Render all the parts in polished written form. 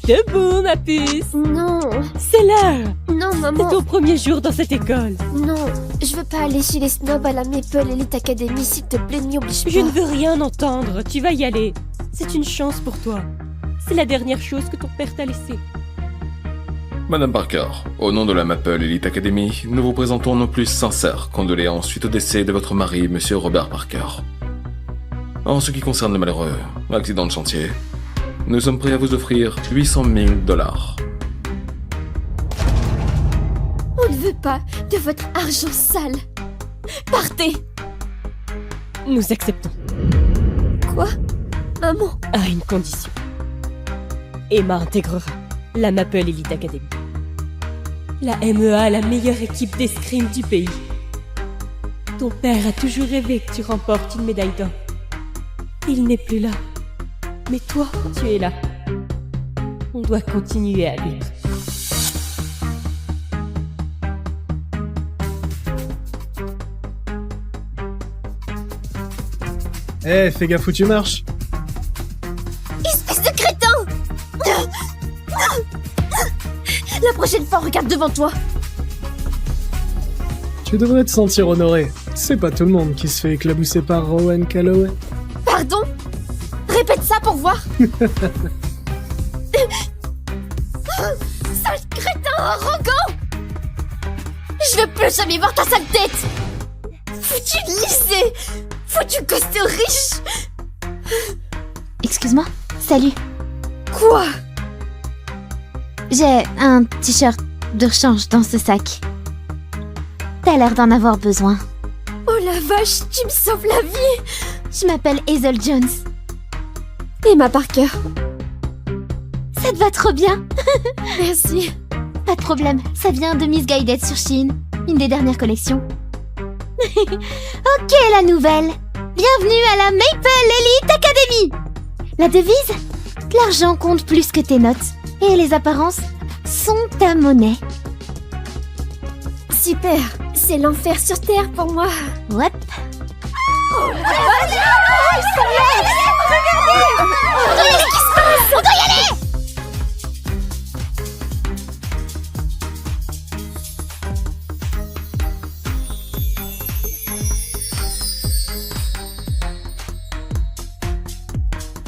Debout, ma puce. Non, C'est l'heure. non C'est maman. ton premier jour dans cette école. Non, je veux pas aller chez les snobs à la Maple Elite Academy, s'il te plaît, n'y oblige pas. Je ne veux rien entendre. Tu vas y aller. C'est une chance pour toi. C'est la dernière chose que ton père t'a laissée. Madame Parker, au nom de la Maple Elite Academy, nous vous présentons nos plus sincères condoléances suite au décès de votre mari, Monsieur Robert Parker. En ce qui concerne le malheureux accident de chantier, nous sommes prêts à vous offrir 800 000 $. On ne veut pas de votre argent sale. Partez. Nous acceptons. Quoi? Maman? À une condition. Emma intégrera la Maple Elite Academy. La MEA, la meilleure équipe d'escrime du pays. Ton père a toujours rêvé que tu remportes une médaille d'or. Il n'est plus là. Mais toi, tu es là. On doit continuer à lutter. Fais gaffe où tu marches. Espèce de crétin! La prochaine fois, regarde devant toi. Tu devrais te sentir honoré. C'est pas tout le monde qui se fait éclabousser par Rowan Calloway. Pardon? Répète ça pour voir. Sale crétin arrogant! Je veux plus jamais voir ta sale tête! Foutu de lycée! Foutu gosse de riche! Excuse-moi. Salut. Quoi? J'ai un t-shirt de rechange dans ce sac. T'as l'air d'en avoir besoin. Oh la vache, tu me sauves la vie! Je m'appelle Hazel Jones. Emma Parker. Ça te va trop bien. Merci. Pas de problème, ça vient de Miss Guided sur Shein, une des dernières collections. Ok, la nouvelle. Bienvenue à la Maple Elite Academy. La devise? L'argent compte plus que tes notes. Et les apparences sont ta monnaie. Super, c'est l'enfer sur Terre pour moi. Ouais.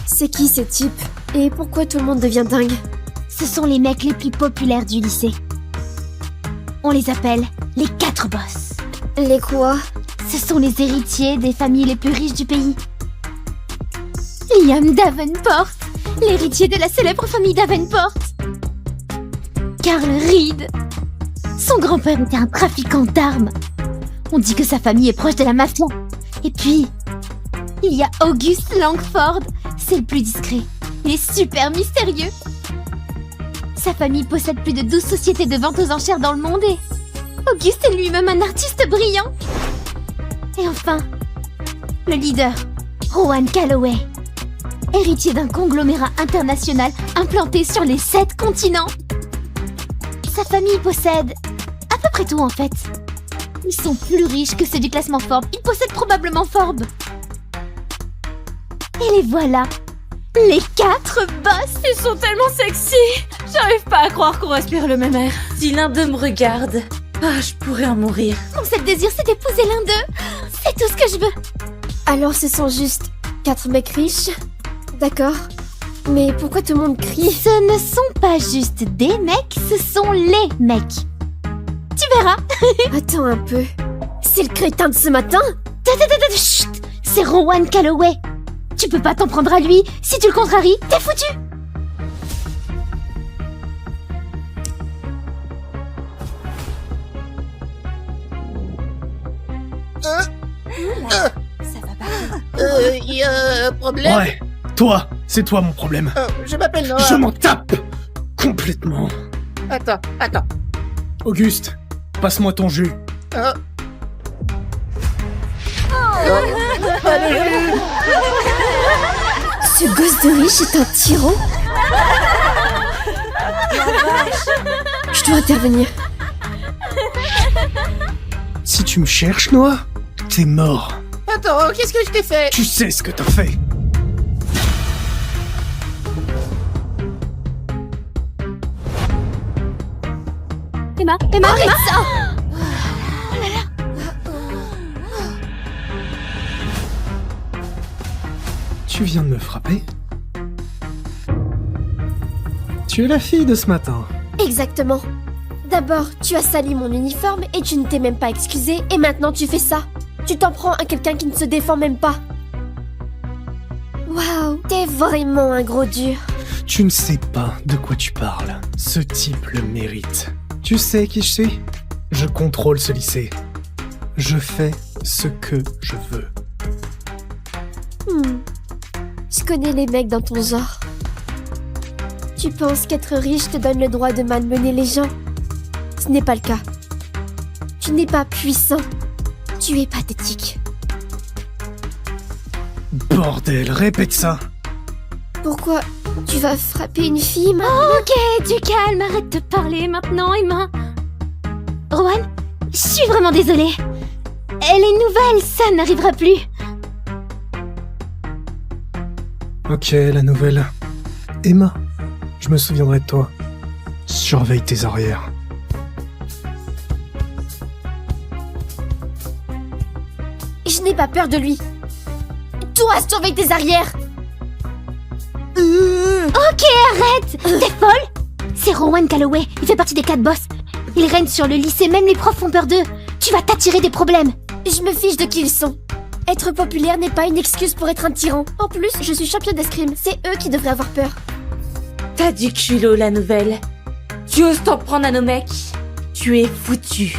C'est qui ce type? Et pourquoi tout le monde devient dingue? Ce sont les mecs les plus populaires du lycée. On les appelle les 4 boss. Les quoi? Ce sont les héritiers des familles les plus riches du pays. Liam Davenport, l'héritier de la célèbre famille Davenport. Carl Reed. Son grand-père était un trafiquant d'armes. On dit que sa famille est proche de la mafia. Et puis, il y a August Langford. C'est le plus discret. Il est super mystérieux. Sa famille possède plus de 12 sociétés de vente aux enchères dans le monde et Auguste est lui-même un artiste brillant. Et enfin, le leader, Rowan Calloway, héritier d'un conglomérat international implanté sur les 7 continents. Sa famille possède à peu près tout en fait. Ils sont plus riches que ceux du classement Forbes. Ils possèdent probablement Forbes. Et les voilà, les 4 boss. Ils sont tellement sexy. J'arrive pas à croire qu'on respire le même air. Si l'un d'eux me regarde, je pourrais en mourir. Mon seul désir, c'est d'épouser l'un d'eux. C'est tout ce que je veux. Alors ce sont juste 4 mecs riches? D'accord. Mais pourquoi tout le monde crie? Ce ne sont pas juste des mecs, ce sont les mecs. Tu verras. Attends un peu. C'est le crétin de ce matin? Chut. C'est Rowan Calloway. Tu peux pas t'en prendre à lui. Si tu le contraries, t'es foutu. Y a un problème? Ouais, toi, c'est toi mon problème. Je m'appelle Noah. Je m'en tape complètement. Attends. Auguste, passe-moi ton jus. Ce gosse de riche est un tyran? Je dois intervenir. Si tu me cherches, Noah, t'es mort. Attends, qu'est-ce que je t'ai fait? Tu sais ce que t'as fait. Emma, Emma, Arrête Emma. ça! Tu viens de me frapper? Tu es la fille de ce matin. Exactement. D'abord, tu as sali mon uniforme et tu ne t'es même pas excusé, et maintenant tu fais ça. Tu t'en prends à quelqu'un qui ne se défend même pas. Waouh, t'es vraiment un gros dur. Tu ne sais pas de quoi tu parles. Ce type le mérite. Tu sais qui je suis? Je contrôle ce lycée. Je fais ce que je veux. Je connais les mecs dans ton genre. Tu penses qu'être riche te donne le droit de malmener les gens? Ce n'est pas le cas. Tu n'es pas puissant. Tu es pathétique. Bordel, répète ça. Pourquoi tu vas frapper une fille, ma... Ok, du calme, arrête de parler maintenant, Emma. Rowan, je suis vraiment désolée. Elle est nouvelle, ça n'arrivera plus. Ok, la nouvelle. Emma, je me souviendrai de toi. Surveille tes arrières. Je n'ai pas peur de lui. Toi, surveille tes arrières. Ok, arrête. T'es folle? C'est Rowan Calloway, il fait partie des 4 boss. Il règne sur le lycée, même les profs ont peur d'eux. Tu vas t'attirer des problèmes. Je me fiche de qui ils sont. Être populaire n'est pas une excuse pour être un tyran. En plus, je suis championne d'escrime. C'est eux qui devraient avoir peur. T'as du culot, la nouvelle. Tu oses t'en prendre à nos mecs? Tu es foutu.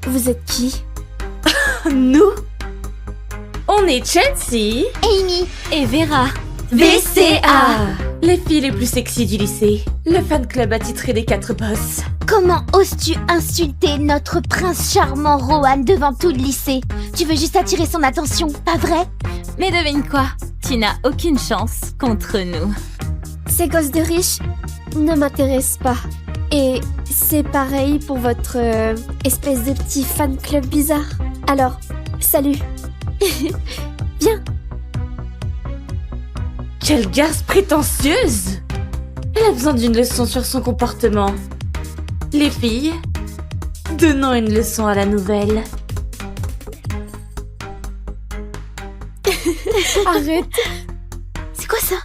Vous êtes qui? Nous? On est Chelsea Amy et Vera. VCA, les filles les plus sexy du lycée. Le fan club attitré des 4 boss. Comment oses-tu insulter notre prince charmant Rowan devant tout le lycée? Tu veux juste attirer son attention, pas vrai? Mais devine quoi? Tu n'as aucune chance contre nous. Ces gosses de riches ne m'intéressent pas. Et c'est pareil pour votre espèce de petit fan club bizarre. Alors, salut. Viens. Quelle garce prétentieuse! Elle a besoin d'une leçon sur son comportement. Les filles, donnons une leçon à la nouvelle. Arrête. C'est quoi ça?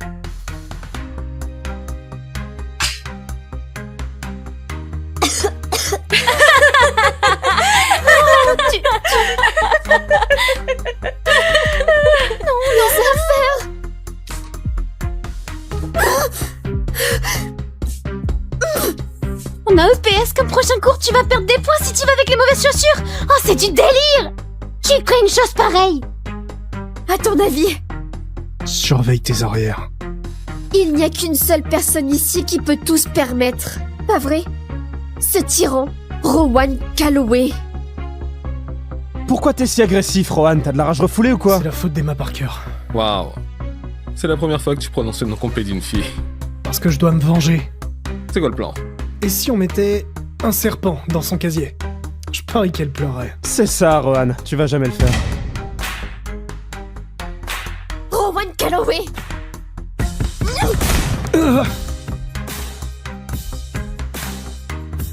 On a EPS comme prochain cours, tu vas perdre des points si tu vas avec les mauvaises chaussures. Oh, c'est du délire. Qui ferait une chose pareille? À ton avis, Surveille tes arrières. il n'y a qu'une seule personne ici qui peut tout se permettre. Pas vrai? Ce tyran, Rowan Calloway. Pourquoi t'es si agressif, Rohan? T'as de la rage refoulée ou quoi? C'est la faute d'Emma Parker. Waouh. C'est la première fois que tu prononces le nom complet d'une fille. Parce que je dois me venger. C'est quoi le plan? Et si on mettait un serpent dans son casier? Je parie qu'elle pleurerait. C'est ça, Rohan. Tu vas jamais le faire. Rowan Calloway.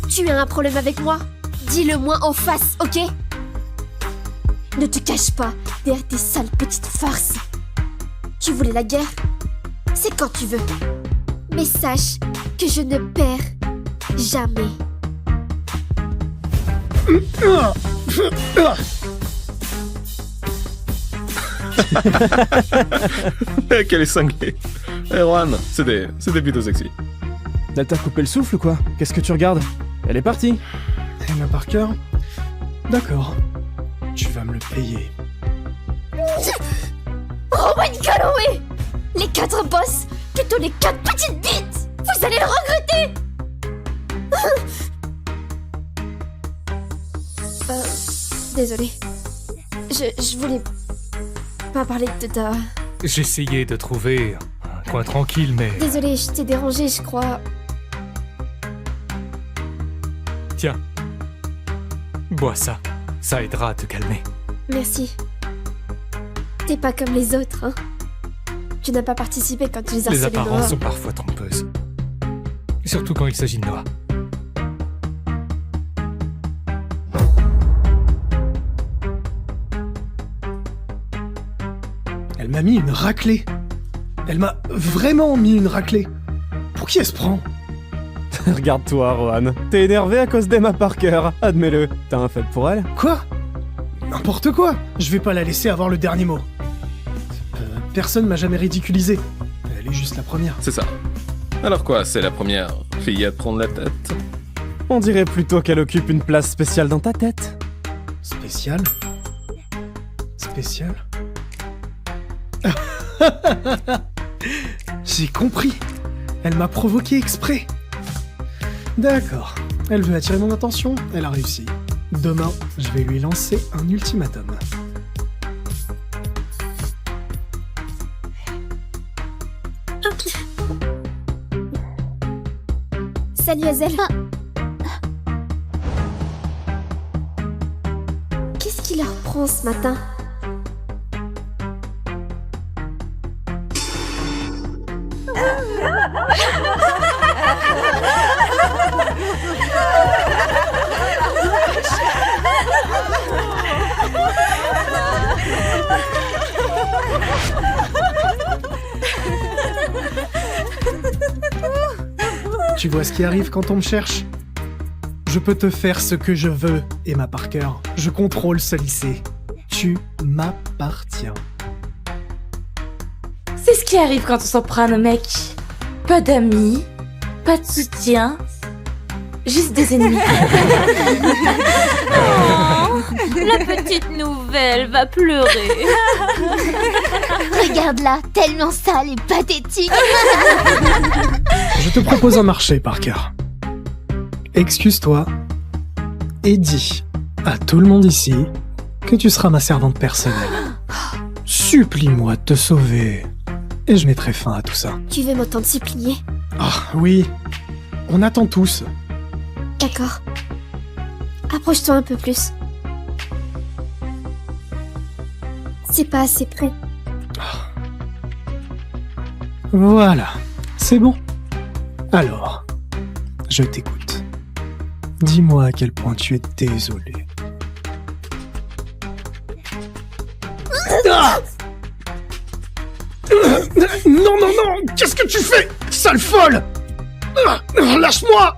Tu as un problème avec moi? Dis-le-moi en face, ok? Ne te cache pas derrière tes sales petites farces. Tu voulais la guerre? C'est quand tu veux. Mais sache que je ne perds jamais. Qu'elle est cinglée. Eh Juan, c'était plutôt sexy. Elle t'a coupé le souffle ou quoi? Qu'est-ce que tu regardes? Elle est partie. Emma Parker? D'accord. Tu vas me le payer. Rowan Calloway! Les 4 boss, plutôt les 4 petites bites! Vous allez le regretter! Désolée. Je voulais pas parler de ta... J'essayais de trouver un coin tranquille, mais... Désolée, je t'ai dérangé, je crois. Tiens, bois ça. Ça aidera à te calmer. Merci. T'es pas comme les autres, hein. Tu n'as pas participé quand tu les Les harcelais apparences Noah. sont parfois trompeuses. Surtout quand il s'agit de Noah. m'a mis une raclée. Elle m'a vraiment mis une raclée. Pour qui elle se prend? Regarde-toi, Rohan. T'es énervé à cause d'Emma Parker, admets-le. T'as un faible pour elle? Quoi? N'importe quoi. Je vais pas la laisser avoir le dernier mot. Personne m'a jamais ridiculisé. Elle est juste la première. C'est ça. Alors quoi, c'est la première fille à te prendre la tête? On dirait plutôt qu'elle occupe une place spéciale dans ta tête. Spécial? Spécial? J'ai compris. Elle m'a provoqué exprès. D'accord. Elle veut attirer mon attention, elle a réussi. Demain, je vais lui lancer un ultimatum. Salut Hazel. Qu'est-ce qui leur prend ce matin? Tu vois ce qui arrive quand on me cherche? Je peux te faire ce que je veux, Emma Parker. Je contrôle ce lycée. Tu m'appartiens. C'est ce qui arrive quand on s'en prend à nos mecs. Pas d'amis, pas de soutien, juste des ennemis. Oh, la petite nouvelle va pleurer. Regarde-la, tellement sale et pathétique. Je te propose un marché, Parker. Excuse-toi et dis à tout le monde ici que tu seras ma servante personnelle. Supplie-moi de te sauver et je mettrai fin à tout ça. Tu veux m'entendre supplier? Ah oui, on attend tous. D'accord. Approche-toi un peu plus. C'est pas assez près. Voilà, c'est bon. Alors, je t'écoute. Dis-moi à quel point tu es désolé. Ah non, non, non! Qu'est-ce que tu fais? Sale folle! Lâche-moi!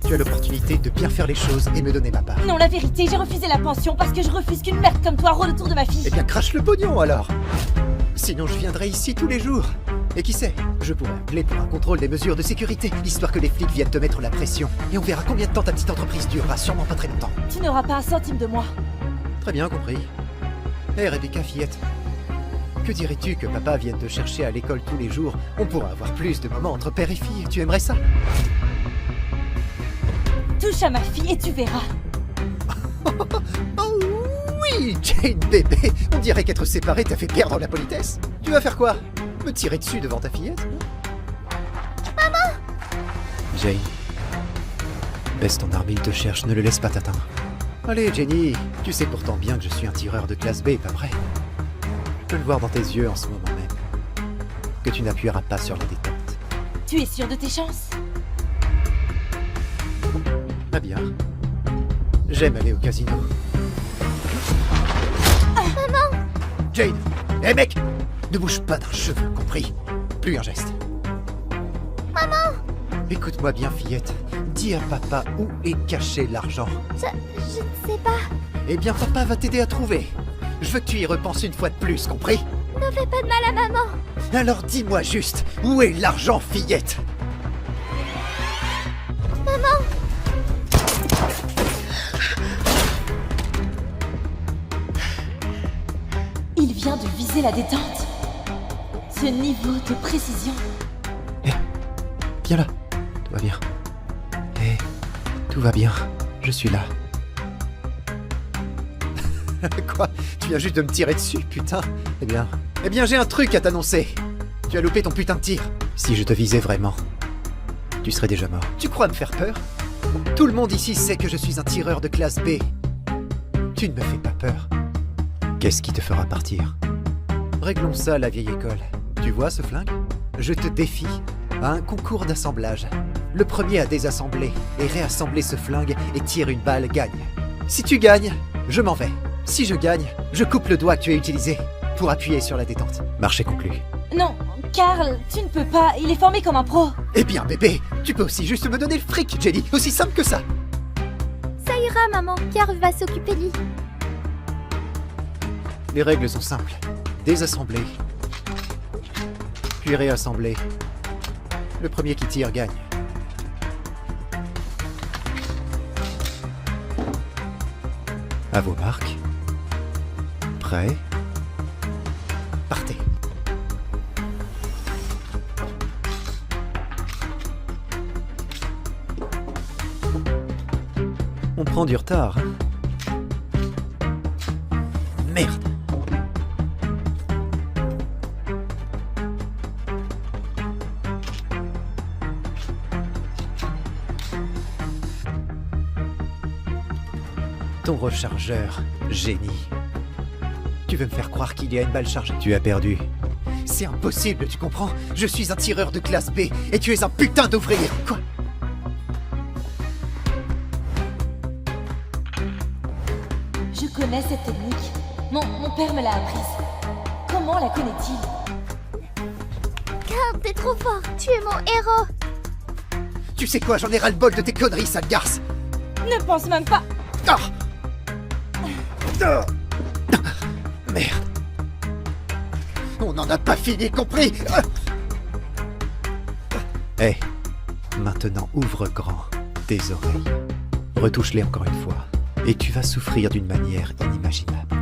Tu as l'opportunité de bien faire les choses et me donner ma part. Non, la vérité, j'ai refusé la pension parce que je refuse qu'une merde comme toi rôde autour de ma fille. Eh bien, crache le pognon alors! Sinon, je viendrai ici tous les jours. Et qui sait, je pourrais appeler pour un contrôle des mesures de sécurité, histoire que les flics viennent te mettre la pression. Et on verra combien de temps ta petite entreprise durera, sûrement pas très longtemps. Tu n'auras pas un centime de moi. Très bien compris. Hé Rebecca, fillette. Que dirais-tu que papa vienne te chercher à l'école tous les jours? On pourra avoir plus de moments entre père et fille, tu aimerais ça? Touche à ma fille et tu verras. Oh oui, Jane bébé, on dirait qu'être séparés t'a fait perdre la politesse. Tu vas faire quoi? Me tirer dessus devant ta fillette? Maman! Jane, baisse ton arme, il te cherche, ne le laisse pas t'atteindre. Allez Jenny, tu sais pourtant bien que je suis un tireur de classe B, pas vrai? Je peux le voir dans tes yeux en ce moment même. Que tu n'appuieras pas sur la détente. Tu es sûr de tes chances? Ah bien. J'aime aller au casino. Maman! Jane! Hé mec! Ne bouge pas d'un cheveu, compris? Plus un geste. Maman! Écoute-moi bien, fillette. Dis à papa où est caché l'argent. Je ne sais pas. Eh bien, papa va t'aider à trouver. Je veux que tu y repenses une fois de plus, compris? Ne fais pas de mal à maman. Alors dis-moi juste, où est l'argent, fillette? Maman! Il vient de viser la détente. Ce niveau de précision. Viens là. Tout va bien. Hé, tout va bien. Je suis là. Quoi? Tu viens juste de me tirer dessus, putain? Eh bien, j'ai un truc à t'annoncer. Tu as loupé ton putain de tir. Si je te visais vraiment, tu serais déjà mort. Tu crois me faire peur? Tout le monde ici sait que je suis un tireur de classe B. Tu ne me fais pas peur. Qu'est-ce qui te fera partir? Réglons ça à la vieille école. Tu vois ce flingue? Je te défie à un concours d'assemblage. Le premier à désassembler et réassembler ce flingue et tire une balle gagne. Si tu gagnes, je m'en vais. Si je gagne, je coupe le doigt que tu as utilisé pour appuyer sur la détente. Marché conclu. Non, Karl, tu ne peux pas. Il est formé comme un pro. Eh bien, bébé, tu peux aussi juste me donner le fric, Jenny. Aussi simple que ça. Ça ira, maman. Karl va s'occuper de lui. Les règles sont simples. Désassembler, puis réassembler. Le premier qui tire gagne. À vos marques. Prêt. Partez. On prend du retard. Merde. Ton rechargeur, génie. Tu veux me faire croire qu'il y a une balle chargée. Tu as perdu. C'est impossible, tu comprends? Je suis un tireur de classe B et tu es un putain d'ouvrier. Quoi? Je connais cette technique. Mon père me l'a apprise. Comment la connaît-il? Karl, t'es trop fort. Tu es mon héros. Tu sais quoi, j'en ai ras-le-bol de tes conneries, sale garce. Ne pense même pas. Ah Ah Merde. On n'en a pas fini, compris? Hé, maintenant ouvre grand tes oreilles. Retouche-les encore une fois. Et tu vas souffrir d'une manière inimaginable.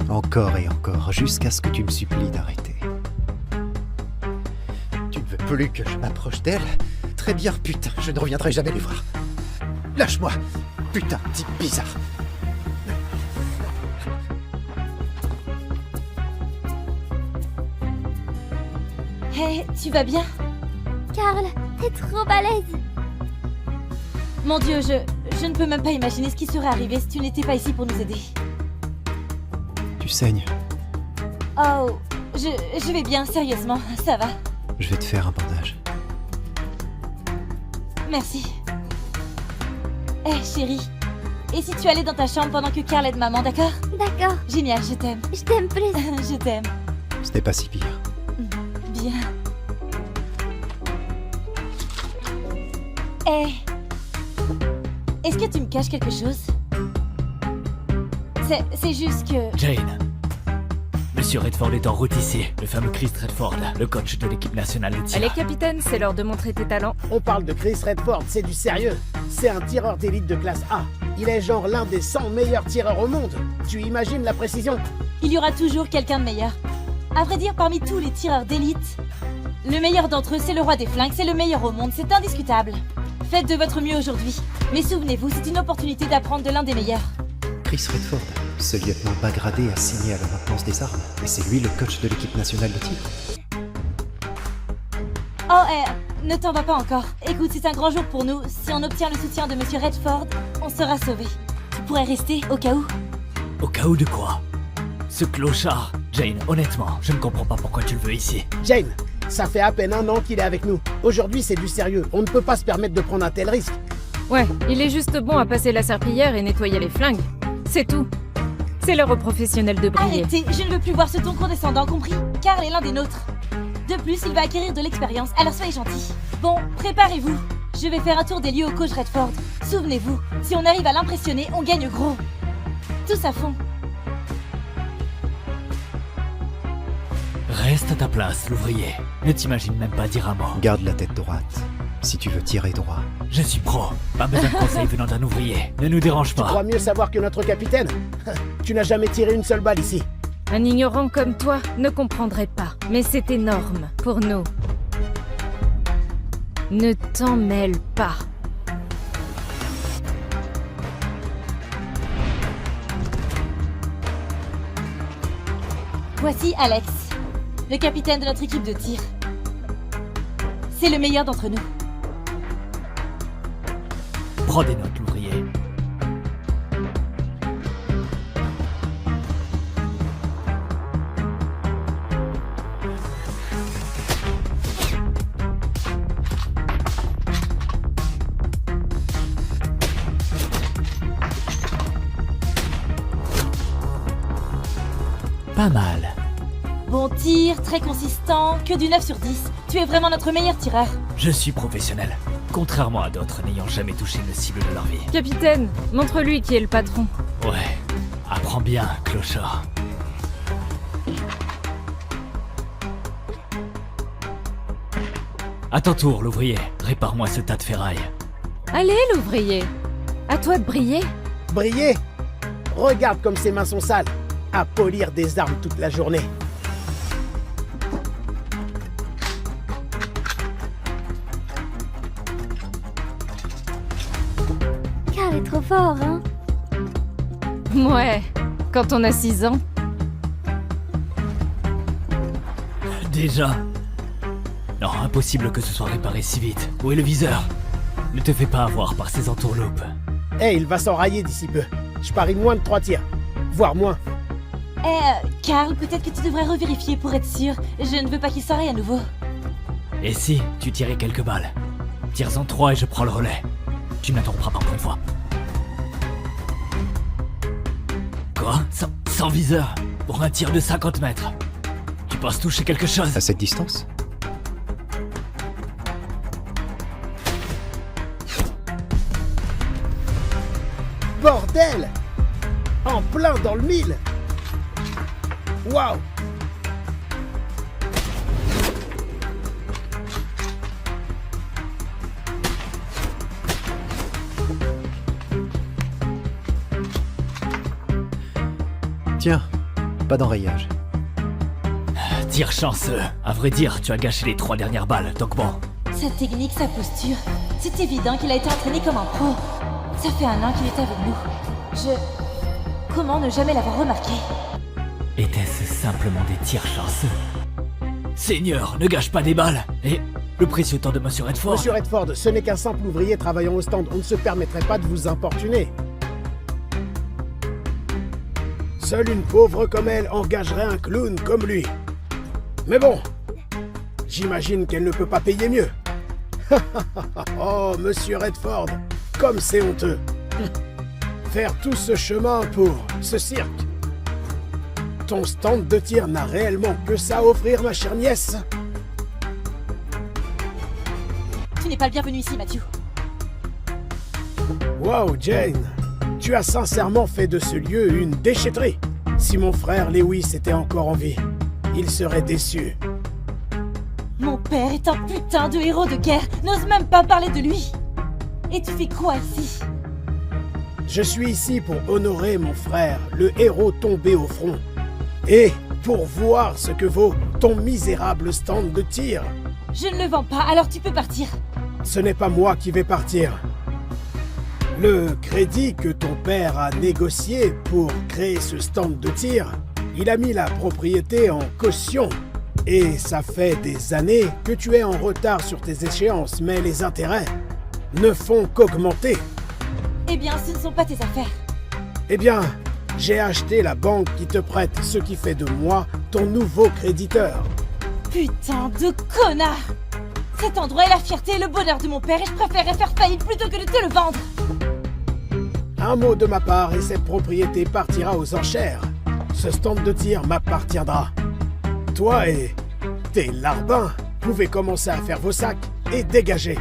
Encore et encore, jusqu'à ce que tu me supplies d'arrêter. Tu ne veux plus que je m'approche d'elle? Très bien, putain, je ne reviendrai jamais les voir. Lâche-moi, putain, type bizarre. Hé, tu vas bien? Karl, t'es trop balèze. Mon Dieu, je ne peux même pas imaginer ce qui serait arrivé si tu n'étais pas ici pour nous aider. Tu saignes. Oh, je vais bien, sérieusement, ça va. Je vais te faire un bandage. Merci. Hé, chérie, et si tu allais dans ta chambre pendant que Karl aide maman, d'accord? D'accord. Génial, je t'aime. Je t'aime plus. Je t'aime. Ce n'est pas si pire. Bien. Hé, est-ce que tu me caches quelque chose? C'est juste que... Jane. Monsieur Redford est en route ici. Le fameux Chris Redford, le coach de l'équipe nationale de tir. Allez, capitaine, c'est l'heure de montrer tes talents. On parle de Chris Redford, c'est du sérieux. C'est un tireur d'élite de classe A. Il est genre l'un des 100 meilleurs tireurs au monde. Tu imagines la précision? Il y aura toujours quelqu'un de meilleur. À vrai dire, parmi tous les tireurs d'élite, le meilleur d'entre eux, c'est le roi des flingues, c'est le meilleur au monde, c'est indiscutable. Faites de votre mieux aujourd'hui. Mais souvenez-vous, c'est une opportunité d'apprendre de l'un des meilleurs. Chris Redford, ce lieutenant bas gradé assigné à la maintenance des armes. Et c'est lui le coach de l'équipe nationale de tir. Oh, ne t'en va pas encore. Écoute, c'est un grand jour pour nous. Si on obtient le soutien de Monsieur Redford, on sera sauvés. Tu pourrais rester, au cas où? Au cas où de quoi? Ce clochard. Jane, honnêtement, je ne comprends pas pourquoi tu le veux ici. Jane, ça fait à peine 1 an qu'il est avec nous. Aujourd'hui, c'est du sérieux. On ne peut pas se permettre de prendre un tel risque. Ouais, il est juste bon à passer la serpillière et nettoyer les flingues. C'est tout. C'est l'heure aux professionnels de briller. Arrêtez, je ne veux plus voir ce ton condescendant, compris? Karl est l'un des nôtres. De plus, il va acquérir de l'expérience, alors soyez gentils. Bon, préparez-vous. Je vais faire un tour des lieux au coach Redford. Souvenez-vous, si on arrive à l'impressionner, on gagne gros. Tous à fond. Reste à ta place, l'ouvrier. Ne t'imagine même pas dire un mot. Garde la tête droite, si tu veux tirer droit. Je suis pro. Pas besoin de conseils venant d'un ouvrier. Ne nous dérange Tu pas. crois mieux savoir que notre capitaine? Tu n'as jamais tiré une seule balle ici. Un ignorant comme toi ne comprendrait pas, mais c'est énorme pour nous. Ne t'en mêle pas. Voici Alex, le capitaine de notre équipe de tir. C'est le meilleur d'entre nous. Prends des notes, l'ouvrier. Pas mal. Bon tir, très consistant, que du 9 sur 10. Tu es vraiment notre meilleur tireur. Je suis professionnel. Contrairement à d'autres n'ayant jamais touché une cible de leur vie. Capitaine, montre-lui qui est le patron. Ouais, apprends bien, clochard. À ton tour, l'ouvrier. Répare-moi ce tas de ferraille. Allez, l'ouvrier. À toi de briller. Briller? Regarde comme ses mains sont sales. À polir des armes toute la journée. Carl est trop fort, hein? Ouais, quand on a 6 ans. Déjà? Non, impossible que ce soit réparé si vite. Où est le viseur? Ne te fais pas avoir par ces entourloupes. Il va s'enrailler d'ici peu. Je parie moins de 3 tirs. Voire moins. Carl, peut-être que tu devrais revérifier pour être sûr. Je ne veux pas qu'il s'enraye à nouveau. Et si tu tirais quelques balles? Tire-en 3 et je prends le relais. Tu ne m'interrompras pas encore une fois. Quoi? Sans viseur? Pour un tir de 50 mètres? Tu penses toucher quelque chose? À cette distance? Bordel! En plein dans le mille! Waouh! Tiens, pas d'enrayage. Tir chanceux. À vrai dire, tu as gâché les 3 dernières balles, donc bon. Sa technique, sa posture. C'est évident qu'il a été entraîné comme un pro. Ça fait 1 an qu'il est avec nous. Comment ne jamais l'avoir remarqué? Était-ce simplement des tirs chanceux? Seigneur, ne gâche pas des balles. Et le précieux temps de Monsieur Redford. Monsieur Redford, ce n'est qu'un simple ouvrier travaillant au stand. On ne se permettrait pas de vous importuner. Seule une pauvre comme elle engagerait un clown comme lui. Mais bon, j'imagine qu'elle ne peut pas payer mieux. Oh, Monsieur Redford, comme c'est honteux. Faire tout ce chemin pour ce cirque. Ton stand de tir n'a réellement que ça à offrir, ma chère nièce. Tu n'es pas le bienvenu ici, Matthew. Wow, Jane, tu as sincèrement fait de ce lieu une déchetterie. Si mon frère Lewis était encore en vie, il serait déçu. Mon père est un putain de héros de guerre. N'ose même pas parler de lui. Et tu fais quoi ici? Je suis ici pour honorer mon frère, le héros tombé au front. Et pour voir ce que vaut ton misérable stand de tir. Je ne le vends pas, alors tu peux partir. Ce n'est pas moi qui vais partir. Le crédit que ton père a négocié pour créer ce stand de tir, il a mis la propriété en caution. Et ça fait des années que tu es en retard sur tes échéances, mais les intérêts ne font qu'augmenter. Eh bien, ce ne sont pas tes affaires. Eh bien, j'ai acheté la banque qui te prête, ce qui fait de moi ton nouveau créditeur. Putain de connard! Cet endroit est la fierté et le bonheur de mon père et je préférerais faire faillite plutôt que de te le vendre. Un mot de ma part et cette propriété partira aux enchères. Ce stand de tir m'appartiendra. Toi et tes larbins pouvez commencer à faire vos sacs et dégager.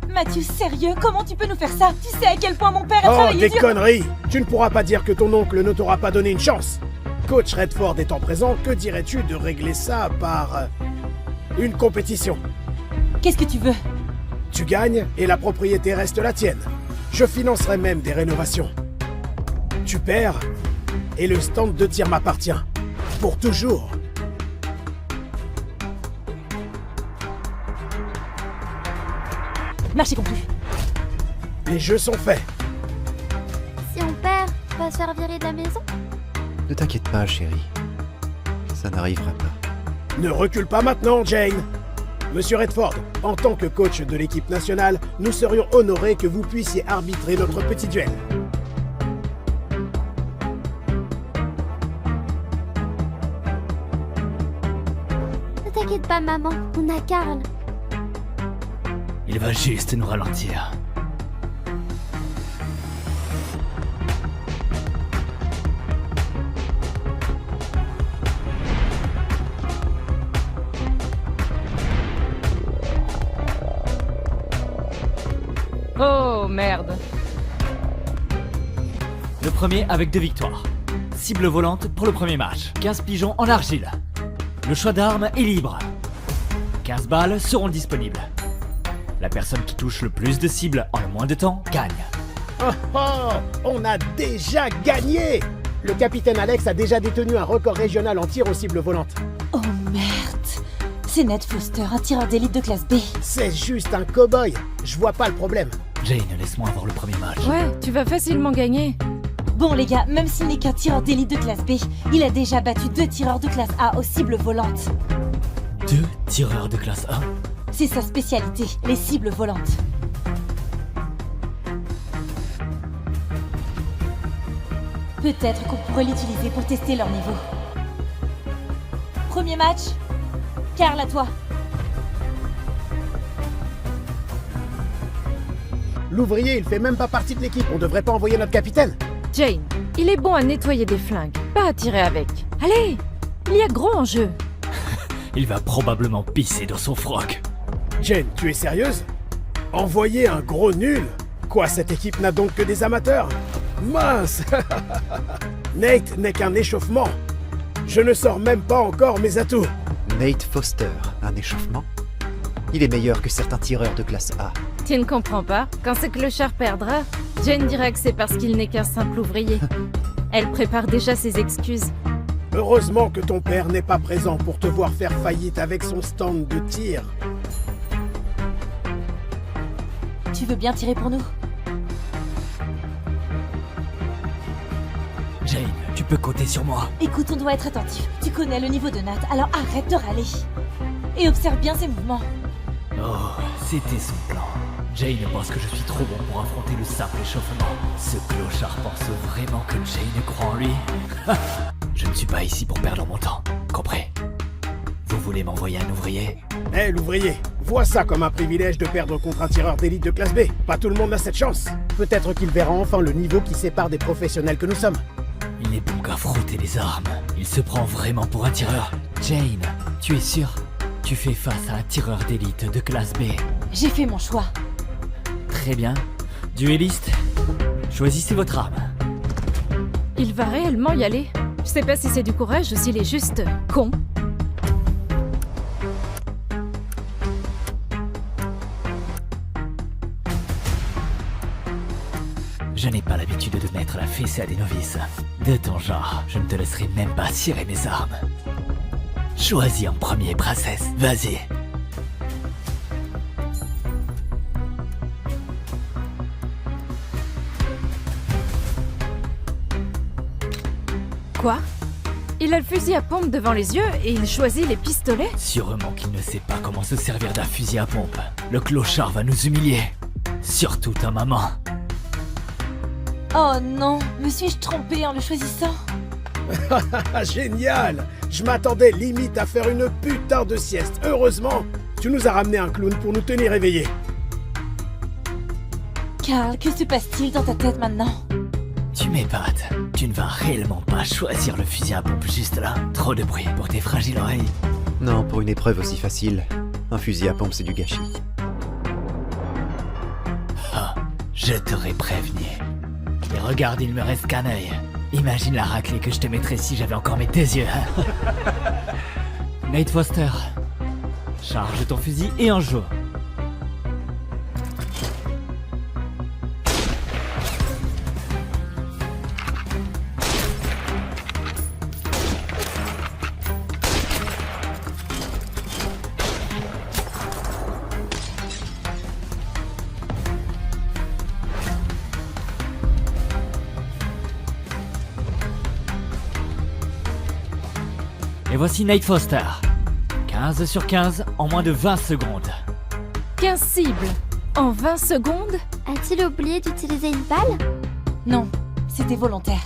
Matthew, sérieux, comment tu peux nous faire ça? Tu sais à quel point mon père a Oh, travaillé des dur. conneries! Tu ne pourras pas dire que ton oncle ne t'aura pas donné une chance. Coach Redford étant présent, que dirais-tu de régler ça par une compétition? Qu'est-ce que tu veux? Tu gagnes et la propriété reste la tienne. Je financerai même des rénovations. Tu perds et le stand de tir m'appartient. Pour toujours. Marché conclu. Les jeux sont faits. Si on perd, on va se faire virer de la maison? Ne t'inquiète pas, chérie. Ça n'arrivera pas. Ne recule pas maintenant, Jane. Monsieur Redford, en tant que coach de l'équipe nationale, nous serions honorés que vous puissiez arbitrer notre petit duel. Ne t'inquiète pas, maman, on a Carl. Il va juste nous ralentir. Le premier avec 2 victoires. Cible volante pour le premier match. 15 pigeons en argile. Le choix d'armes est libre. 15 balles seront disponibles. La personne qui touche le plus de cibles en le moins de temps gagne. Oh oh, on a déjà gagné! Le capitaine Alex a déjà détenu un record régional en tir aux cibles volantes. Oh merde. C'est Ned Foster, un tireur d'élite de classe B. C'est juste un cow-boy. Je vois pas le problème. Jane, laisse-moi avoir le premier match. Ouais, tu vas facilement gagner. Bon les gars, même s'il n'est qu'un tireur d'élite de classe B, il a déjà battu 2 tireurs de classe A aux cibles volantes. 2 tireurs de classe A. C'est sa spécialité, les cibles volantes. Peut-être qu'on pourrait l'utiliser pour tester leur niveau. Premier match. Carl, à toi. L'ouvrier, il fait même pas partie de l'équipe. On devrait pas envoyer notre capitaine. Jane, il est bon à nettoyer des flingues, pas à tirer avec. Allez, il y a gros en jeu. Il va probablement pisser dans son froc. Jane, tu es sérieuse? Envoyer un gros nul? Quoi, cette équipe n'a donc que des amateurs? Mince. Nate n'est qu'un échauffement. Je ne sors même pas encore mes atouts. Nate Foster, un échauffement? Il est meilleur que certains tireurs de classe A. Tu ne comprends pas? Quand ce clochard perdra, Jane dira que c'est parce qu'il n'est qu'un simple ouvrier. Elle prépare déjà ses excuses. Heureusement que ton père n'est pas présent pour te voir faire faillite avec son stand de tir. Tu veux bien tirer pour nous? Jane, tu peux compter sur moi. Écoute, on doit être attentif. Tu connais le niveau de Nat, alors arrête de râler. Et observe bien ses mouvements. Oh, c'était son plan. Jane pense que je suis trop bon pour affronter le simple échauffement. Ce clochard pense vraiment que Jane croit en lui. Je ne suis pas ici pour perdre mon temps. Compris? Vous voulez m'envoyer un ouvrier? Hé, l'ouvrier, vois ça comme un privilège de perdre contre un tireur d'élite de classe B. Pas tout le monde a cette chance. Peut-être qu'il verra enfin le niveau qui sépare des professionnels que nous sommes. Il n'est bon qu'à frotter les armes. Il se prend vraiment pour un tireur. Jane, tu es sûre? Tu fais face à un tireur d'élite de classe B. J'ai fait mon choix. Très bien. Duelliste, choisissez votre arme. Il va réellement y aller. Je sais pas si c'est du courage ou s'il est juste con. Je n'ai pas l'habitude de mettre la fessée à des novices. De ton genre, je ne te laisserai même pas cirer mes armes. Choisis en premier, princesse. Vas-y. Quoi? Il a le fusil à pompe devant les yeux et il choisit les pistolets? Sûrement qu'il ne sait pas comment se servir d'un fusil à pompe. Le clochard va nous humilier. Surtout ta maman. Oh non, me suis-je trompée en le choisissant? Génial! Je m'attendais limite à faire une putain de sieste. Heureusement, tu nous as ramené un clown pour nous tenir éveillés. Carl, que se passe-t-il dans ta tête maintenant? Tu m'épates. Tu ne vas réellement pas choisir le fusil à pompe juste là. Trop de bruit pour tes fragiles oreilles. Non, pour une épreuve aussi facile, un fusil à pompe c'est du gâchis. Ah, je t'aurais prévenu. Et regarde, il me reste qu'un œil. Imagine la raclée que je te mettrais si j'avais encore mes 2 yeux. Nate Foster, charge ton fusil et en joue. Et voici Nate Foster. 15 sur 15 en moins de 20 secondes. 15 cibles en 20 secondes? A-t-il oublié d'utiliser une balle? Non, c'était volontaire.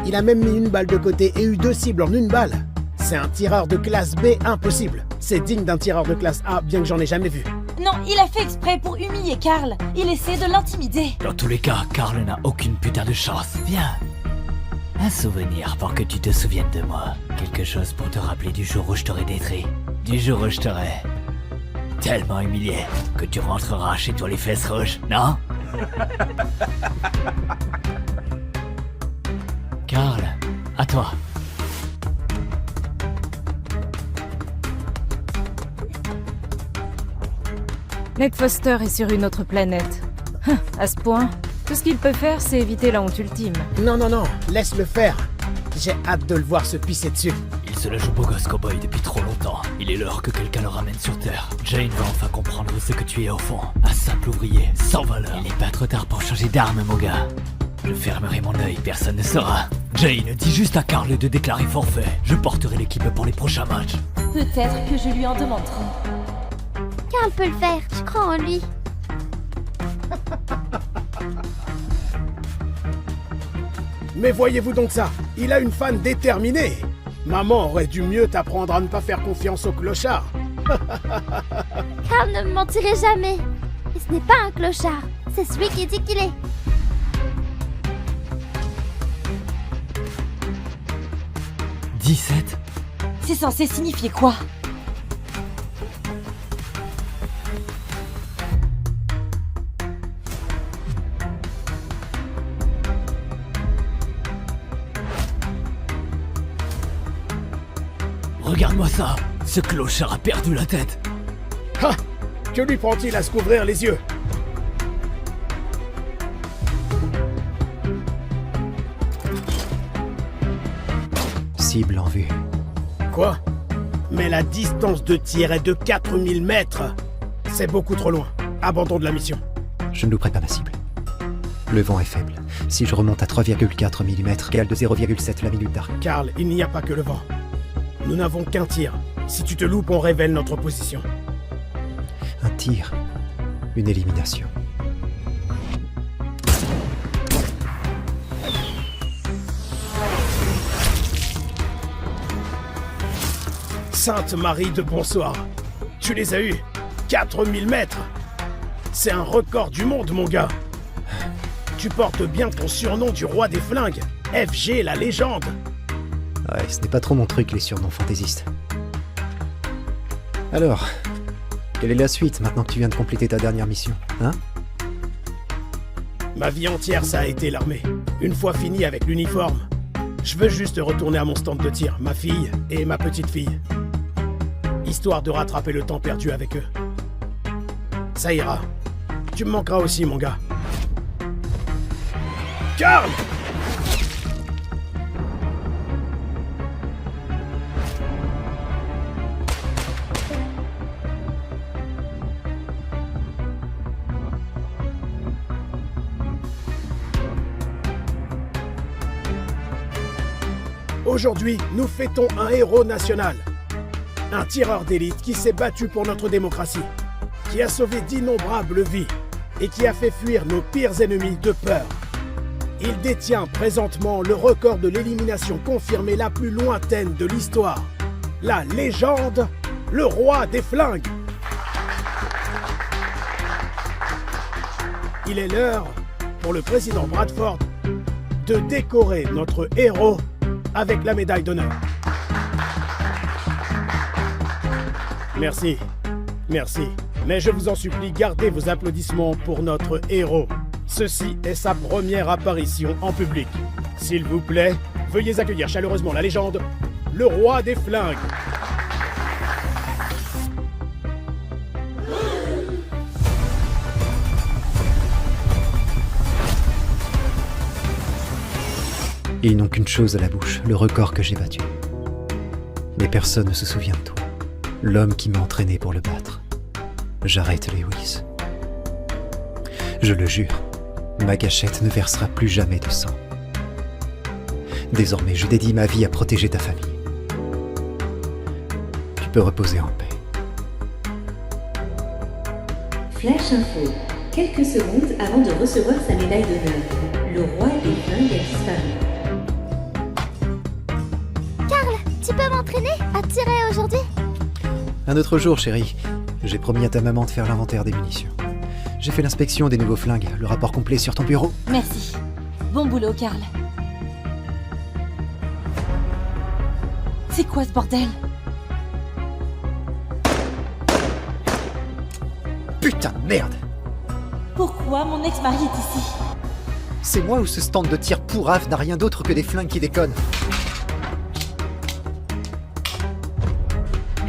Il a même mis une balle de côté et eu 2 cibles en une balle. C'est un tireur de classe B impossible. C'est digne d'un tireur de classe A, bien que j'en ai jamais vu. Non, il a fait exprès pour humilier Carl. Il essaie de l'intimider. Dans tous les cas, Carl n'a aucune putain de chance. Viens. Un souvenir pour que tu te souviennes de moi. Quelque chose pour te rappeler du jour où je t'aurai détruit. Du jour où je t'aurai tellement humilié que tu rentreras chez toi les fesses rouges, non? toi. Ned Foster est sur une autre planète. À ce point, tout ce qu'il peut faire, c'est éviter la honte ultime. Non, non, non, laisse-le faire. J'ai hâte de le voir se pisser dessus. Il se la joue beau gosse cowboy depuis trop longtemps. Il est l'heure que quelqu'un le ramène sur Terre. Jane va enfin comprendre ce que tu es au fond. Un simple ouvrier, sans valeur. Il n'est pas trop tard pour changer d'arme, mon gars. Je fermerai mon œil, personne ne saura. Jane, dis juste à Carl de déclarer forfait. Je porterai l'équipe pour les prochains matchs. Peut-être que je lui en demanderai. Carl peut le faire, je crois en lui. Mais voyez-vous donc ça, il a une fan déterminée. Maman aurait dû mieux t'apprendre à ne pas faire confiance au clochard. Carl ne me mentirait jamais. Et ce n'est pas un clochard, c'est celui qui dit qu'il est. « 17 » C'est censé signifier quoi? Regarde-moi ça. Ce clochard a perdu la tête. Ha! Que lui prend-il à se couvrir les yeux? Cible en vue. Quoi? Mais la distance de tir est de 4000 mètres. C'est beaucoup trop loin. Abandon de la mission. Je ne louperai pas ma cible. Le vent est faible. Si je remonte à 3,4 mm, égale de 0,7 la minute d'arc. Carl, il n'y a pas que le vent. Nous n'avons qu'un tir. Si tu te loupes, on révèle notre position. Un tir. Une élimination. Sainte Marie de bonsoir. Tu les as eus. 4000 mètres. C'est un record du monde, mon gars. Tu portes bien ton surnom du roi des flingues. FG, la légende. Ouais, ce n'est pas trop mon truc, les surnoms fantaisistes. Alors, quelle est la suite maintenant que tu viens de compléter ta dernière mission, hein? Ma vie entière, ça a été l'armée. Une fois fini avec l'uniforme, je veux juste retourner à mon stand de tir, ma fille et ma petite fille. Histoire de rattraper le temps perdu avec eux. Ça ira. Tu me manqueras aussi, mon gars. Carl! Aujourd'hui, nous fêtons un héros national. Un tireur d'élite qui s'est battu pour notre démocratie, qui a sauvé d'innombrables vies et qui a fait fuir nos pires ennemis de peur. Il détient présentement le record de l'élimination confirmée la plus lointaine de l'histoire. La légende, le roi des flingues. Il est l'heure pour le président Bradford de décorer notre héros avec la médaille d'honneur. Merci, merci. Mais je vous en supplie, gardez vos applaudissements pour notre héros. Ceci est sa première apparition en public. S'il vous plaît, veuillez accueillir chaleureusement la légende, le roi des flingues. Ils n'ont qu'une chose à la bouche, le record que j'ai battu. Mais personne ne se souvient de toi. L'homme qui m'a entraîné pour le battre. Jarrett Lewis. Je le jure, ma gâchette ne versera plus jamais de sang. Désormais, je dédie ma vie à protéger ta famille. Tu peux reposer en paix. Flash info. Quelques secondes avant de recevoir sa médaille d'honneur. Le roi des flingues a disparu. Carl, tu peux m'entraîner à tirer aujourd'hui? Un autre jour, chérie. J'ai promis à ta maman de faire l'inventaire des munitions. J'ai fait l'inspection des nouveaux flingues. Le rapport complet sur ton bureau. Merci. Bon boulot, Carl. C'est quoi ce bordel? Putain de merde! Pourquoi mon ex-mari est ici? C'est moi ou ce stand de tir pourrave n'a rien d'autre que des flingues qui déconnent?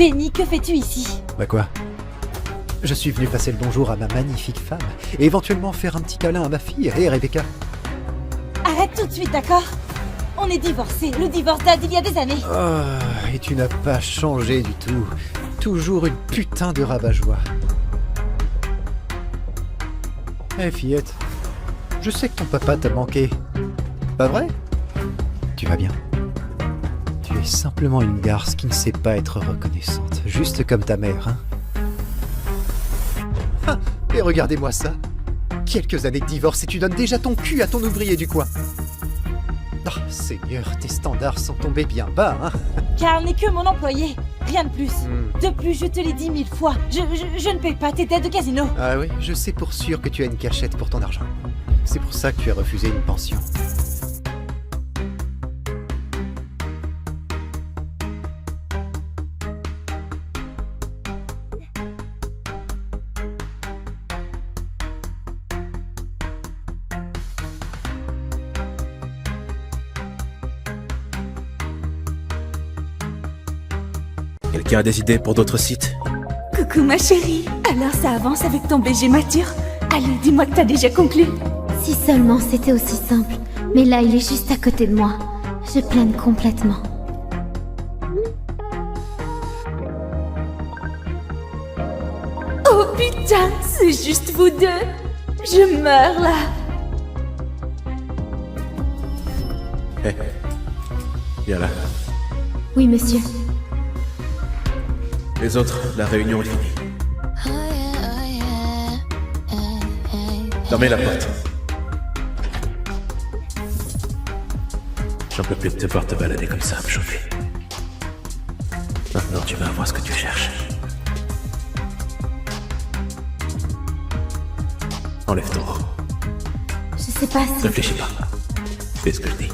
Benny, que fais-tu ici? Bah quoi? Je suis venu passer le bonjour à ma magnifique femme et éventuellement faire un petit câlin à ma fille. Hé Rebecca? Arrête tout de suite, d'accord? On est divorcés. Le divorce date d'il y a des années. Oh, et tu n'as pas changé du tout. Toujours une putain de rabat-joie. Hé fillette, je sais que ton papa t'a manqué. Pas vrai? Tu vas bien? Tu es simplement une garce qui ne sait pas être reconnaissante. Juste comme ta mère, hein? Ah, et regardez-moi ça. Quelques années de divorce et tu donnes déjà ton cul à ton ouvrier du coin. Oh, Seigneur, tes standards sont tombés bien bas, hein? Carl n'est que mon employé. Rien de plus. De plus, je te l'ai dit 1000 fois. Je ne paye pas tes dettes de casino. Ah oui, je sais pour sûr que tu as une cachette pour ton argent. C'est pour ça que tu as refusé une pension. Quelqu'un a des idées pour d'autres sites? Coucou ma chérie, alors ça avance avec ton BG mature? Allez, dis-moi que t'as déjà conclu. Si seulement c'était aussi simple. Mais là, il est juste à côté de moi. Je plaine complètement. Oh putain, c'est juste vous deux. Je meurs là. Hé, viens là. Oui, monsieur. Les autres, la réunion est finie. Fermez la porte. J'en peux plus de te voir te balader comme ça, me chauffer. Maintenant, tu vas avoir ce que tu cherches. Enlève ton robe. Je sais pas si... Réfléchis pas. Fais ce que je dis.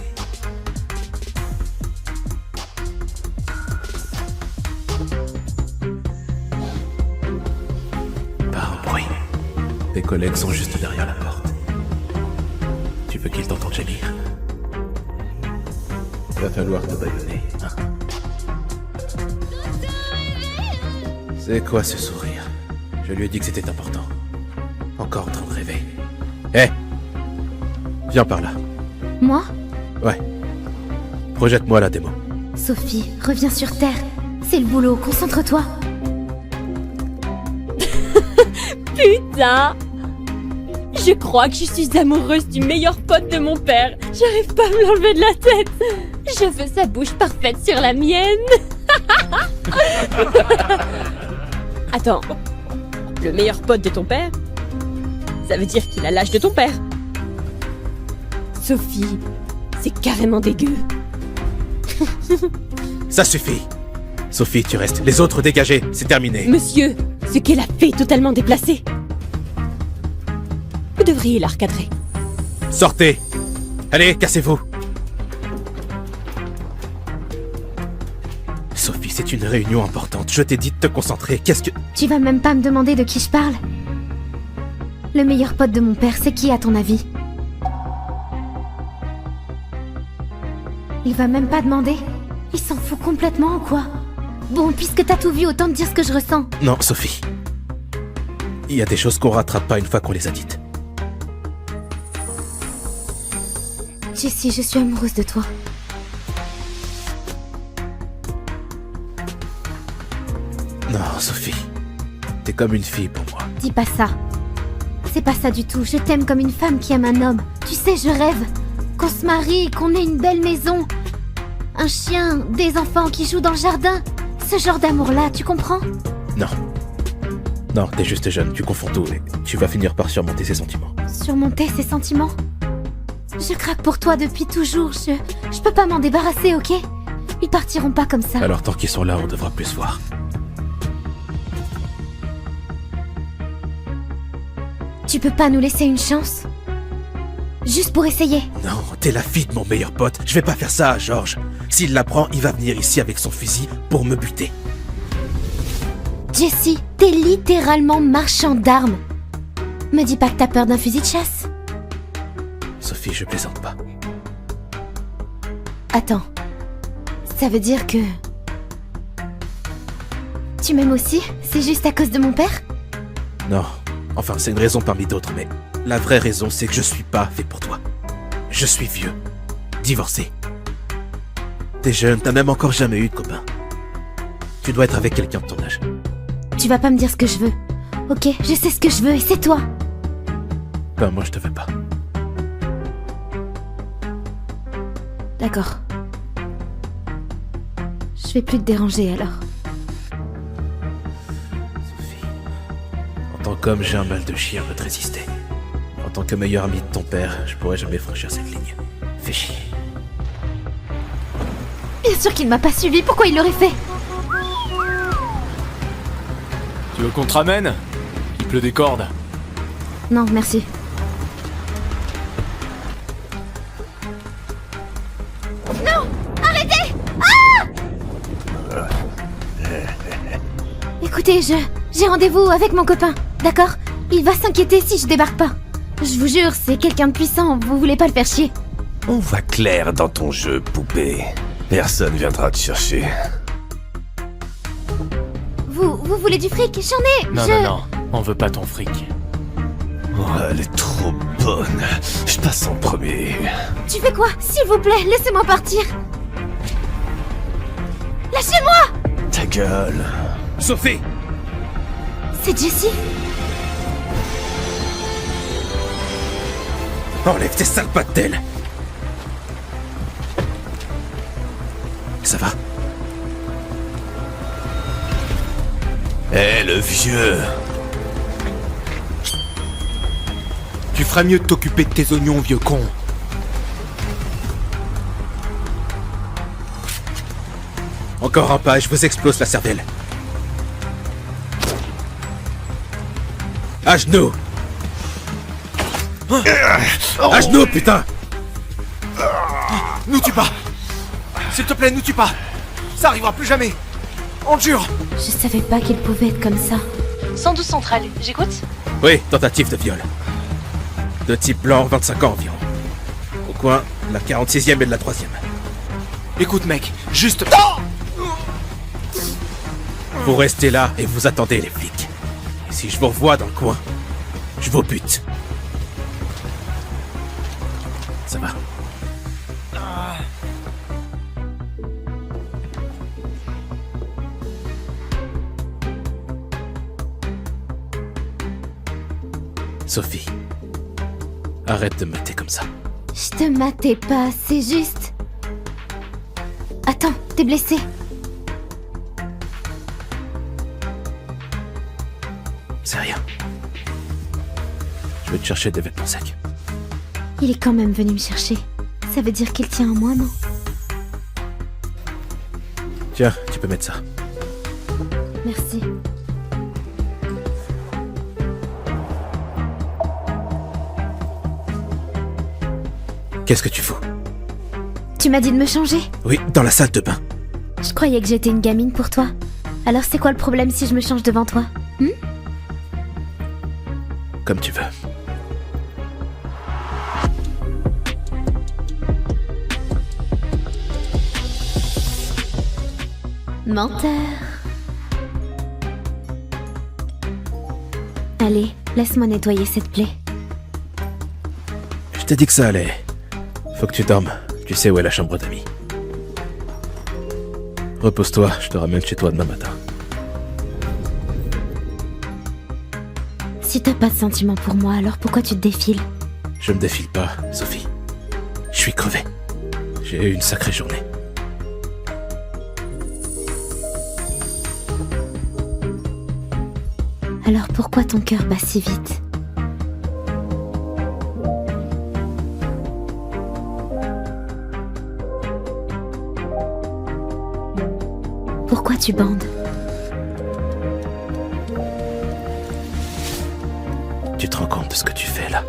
Pas un bruit. Tes collègues sont juste derrière la porte. Tu veux qu'ils t'entendent gémir? Il va falloir te bâillonner, hein? C'est quoi ce sourire? Je lui ai dit que c'était important. Encore en train de rêver. Hé! Viens par là. Moi? Ouais. Projette-moi la démo. Sophie, reviens sur Terre. C'est le boulot, concentre-toi. Putain! Je crois que je suis amoureuse du meilleur pote de mon père. J'arrive pas à me l'enlever de la tête. Je veux sa bouche parfaite sur la mienne. Attends. Le meilleur pote de ton père? Ça veut dire qu'il a l'âge de ton père. Sophie, c'est carrément dégueu. Ça suffit. Sophie, tu restes. Les autres dégagés. C'est terminé. Monsieur, ce qu'elle a fait est totalement déplacé. Vous devriez la recadrer. Sortez. Allez, cassez-vous. Sophie, c'est une réunion importante. Je t'ai dit de te concentrer. Qu'est-ce que... Tu vas même pas me demander de qui je parle? Le meilleur pote de mon père, c'est qui à ton avis? Il va même pas demander? Il s'en fout complètement ou quoi? Bon, puisque t'as tout vu, autant te dire ce que je ressens. Non, Sophie. Il y a des choses qu'on rattrape pas une fois qu'on les a dites. Jessie, je suis amoureuse de toi. Non, Sophie. T'es comme une fille pour moi. Dis pas ça. C'est pas ça du tout. Je t'aime comme une femme qui aime un homme. Tu sais, je rêve qu'on se marie, qu'on ait une belle maison, un chien, des enfants qui jouent dans le jardin. Ce genre d'amour-là, tu comprends? Non. Non, t'es juste jeune, tu confonds tout et tu vas finir par surmonter ses sentiments. Surmonter ses sentiments? Je craque pour toi depuis toujours. Je peux pas m'en débarrasser, ok? Ils partiront pas comme ça. Alors tant qu'ils sont là, on devra plus se voir. Tu peux pas nous laisser une chance? Juste pour essayer. Non, t'es la fille de mon meilleur pote. Je vais pas faire ça à George. S'il l'apprend, il va venir ici avec son fusil pour me buter. Jessie, t'es littéralement marchand d'armes. Me dis pas que t'as peur d'un fusil de chasse. Sophie, je plaisante pas. Attends. Ça veut dire que... Tu m'aimes aussi? C'est juste à cause de mon père? Non. Enfin, c'est une raison parmi d'autres, mais la vraie raison, c'est que je suis pas fait pour toi. Je suis vieux. Divorcé. T'es jeune, t'as même encore jamais eu de copain. Tu dois être avec quelqu'un de ton âge. Tu vas pas me dire ce que je veux. Ok, je sais ce que je veux et c'est toi. Ben, moi, je te veux pas. D'accord. Je vais plus te déranger alors. En tant qu'homme, j'ai un mal de chien à te résister. En tant que meilleur ami de ton père, je pourrais jamais franchir cette ligne. Fais chier. Bien sûr qu'il m'a pas suivi, pourquoi il l'aurait fait? Tu veux qu'on te ramène? Il pleut des cordes. Non, merci. Non! Arrêtez! Ah! Écoutez, j'ai rendez-vous avec mon copain, d'accord? Il va s'inquiéter si je débarque pas. Je vous jure, c'est quelqu'un de puissant, vous voulez pas le faire chier. On va clair dans ton jeu, poupée. Personne viendra te chercher. Vous voulez du fric? J'en ai! Non, on veut pas ton fric. Oh, elle est trop bonne. Je passe en premier. Tu fais quoi? S'il vous plaît, laissez-moi partir. Lâchez-moi! Ta gueule. Sophie! C'est Jessie? Enlève tes sales pattes d'elle! Ça va? Eh, le vieux. Tu feras mieux de t'occuper de tes oignons, vieux con. Encore un pas et je vous explose la cervelle. À genoux! À genoux, putain! Nous tue pas. S'il te plaît, nous tue pas. Ça arrivera plus jamais. On te jure. Je savais pas qu'il pouvait être comme ça. 112 centrale, j'écoute? Oui, tentative de viol. De type blanc, 25 ans environ. Au coin, la 46e et de la 3e. Écoute, mec, juste... Vous restez là et vous attendez les flics. Et si je vous revois dans le coin, je vous bute. Ça va? Sophie, arrête de me mater comme ça. Je te matais pas, c'est juste... Attends, t'es blessé? C'est rien. Je vais te chercher des vêtements secs. Il est quand même venu me chercher. Ça veut dire qu'il tient en moi, non? Tiens, tu peux mettre ça. Merci. Qu'est-ce que tu fous? Tu m'as dit de me changer? Oui, dans la salle de bain. Je croyais que j'étais une gamine pour toi. Alors c'est quoi le problème si je me change devant toi? Comme tu veux. Menteur. Allez, laisse-moi nettoyer cette plaie. Je t'ai dit que ça allait. Faut que tu dormes. Tu sais où est la chambre d'amis. Repose-toi, je te ramène chez toi demain matin. Si t'as pas de sentiments pour moi, alors pourquoi tu te défiles? Je me défile pas, Sophie. Je suis crevé. J'ai eu une sacrée journée. Alors pourquoi ton cœur bat si vite? Pourquoi tu bandes? Tu te rends compte de ce que tu fais là?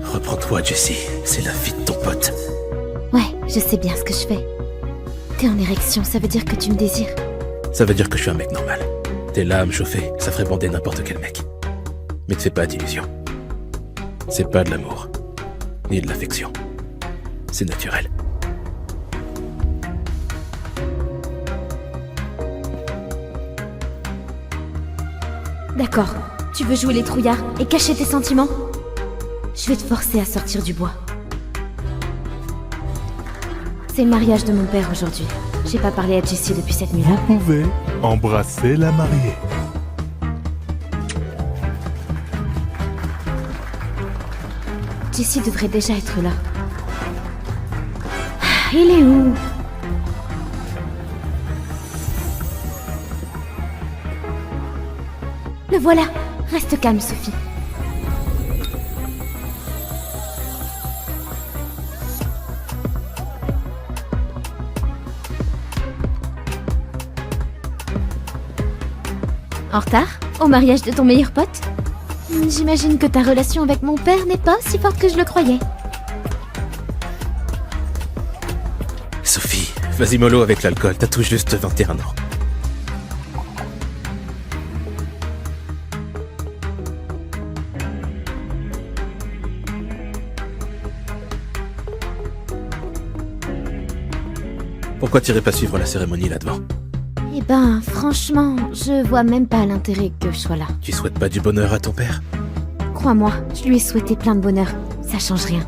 Reprends-toi, Jessie. C'est la vie de ton pote. Ouais, je sais bien ce que je fais. T'es en érection, ça veut dire que tu me désires. Ça veut dire que je suis un mec normal. T'es là à me chauffer, ça ferait bander n'importe quel mec. Mais te fais pas d'illusions. C'est pas de l'amour. Ni de l'affection. C'est naturel. D'accord, tu veux jouer les trouillards et cacher tes sentiments? Je vais te forcer à sortir du bois. C'est le mariage de mon père aujourd'hui. J'ai pas parlé à Jessie depuis cette nuit-là. Vous pouvez embrasser la mariée. Jessie devrait déjà être là. Ah, il est où? Le voilà. Reste calme, Sophie. En retard? Au mariage de ton meilleur pote? J'imagine que ta relation avec mon père n'est pas si forte que je le croyais. Sophie, vas-y mollo avec l'alcool, t'as tout juste 21 ans. Pourquoi t'irais pas suivre la cérémonie là-devant? Eh ben, franchement, je vois même pas l'intérêt que je sois là. Tu souhaites pas du bonheur à ton père? Crois-moi, je lui ai souhaité plein de bonheur. Ça change rien.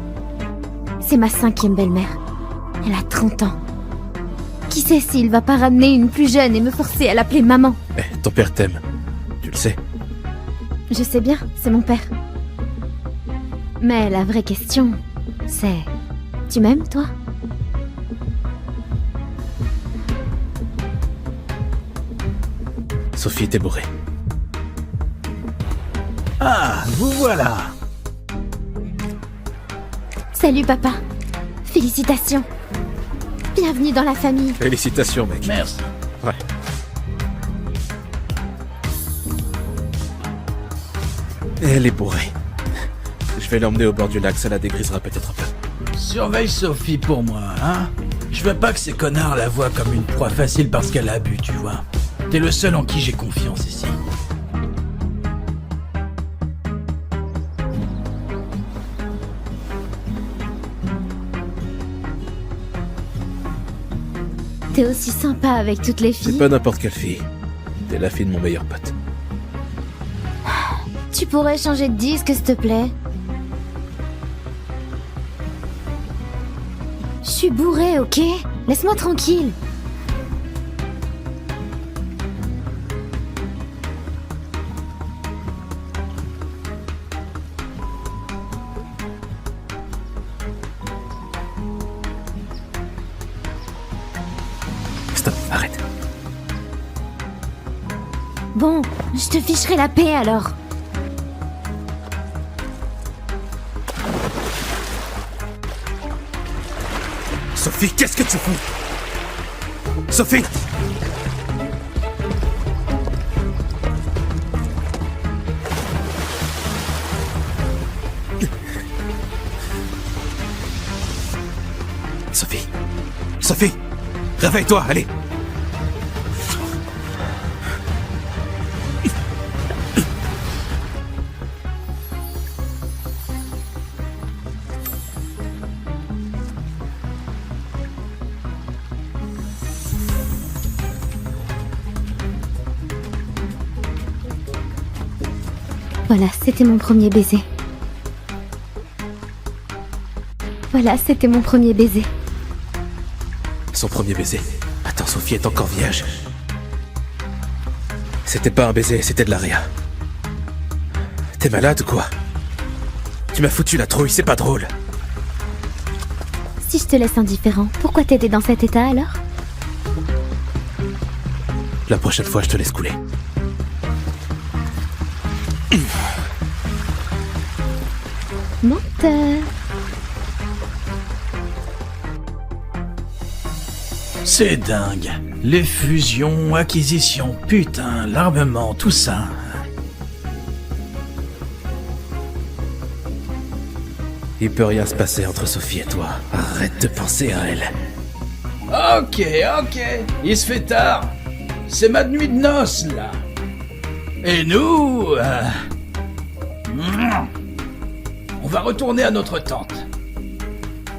C'est ma 5e belle-mère. Elle a 30 ans. Qui sait s'il va pas ramener une plus jeune et me forcer à l'appeler maman? Eh, ton père t'aime. Tu le sais. Je sais bien, c'est mon père. Mais la vraie question, c'est... Tu m'aimes, toi? Sophie, t'es bourrée. Ah, vous voilà. Salut, papa. Félicitations. Bienvenue dans la famille. Félicitations, mec. Merci. Ouais. Elle est bourrée. Je vais l'emmener au bord du lac, ça la dégrisera peut-être un peu. Surveille Sophie pour moi, hein. Je veux pas que ces connards la voient comme une proie facile parce qu'elle a bu, tu vois. T'es le seul en qui j'ai confiance ici. T'es aussi sympa avec toutes les filles. C'est pas n'importe quelle fille. T'es la fille de mon meilleur pote. Tu pourrais changer de disque, s'il te plaît? Je suis bourrée, ok? Laisse-moi tranquille. Stop, arrête. Bon, je te ficherai la paix alors. Sophie, qu'est-ce que tu fous? Sophie! Sophie! Sophie! Réveille-toi, allez! Voilà, c'était mon premier baiser. Voilà, c'était mon premier baiser. Son premier baiser. Attends, Sophie est encore vierge. C'était pas un baiser, c'était de la réa. T'es malade ou quoi? Tu m'as foutu la trouille, c'est pas drôle. Si je te laisse indifférent, pourquoi t'étais dans cet état alors? La prochaine fois, je te laisse couler. Menteur. C'est dingue. Les fusions, acquisitions, putain, l'armement, tout ça. Il peut rien se passer entre Sophie et toi. Arrête de penser à elle. Ok, il se fait tard. C'est ma nuit de noces, là. Et nous... on va retourner à notre tente.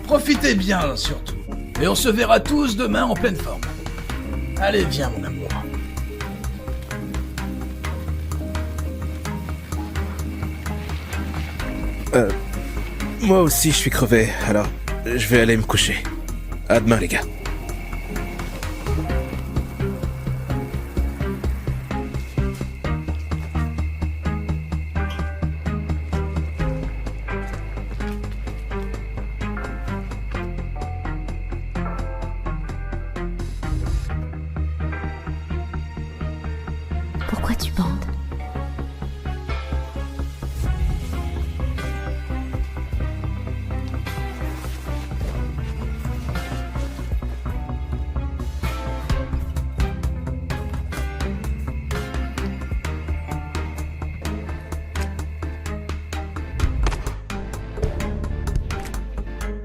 Profitez bien, surtout. Et on se verra tous demain en pleine forme. Allez, viens, mon amour. Moi aussi, je suis crevé, alors je vais aller me coucher. À demain, les gars. Pourquoi tu bandes?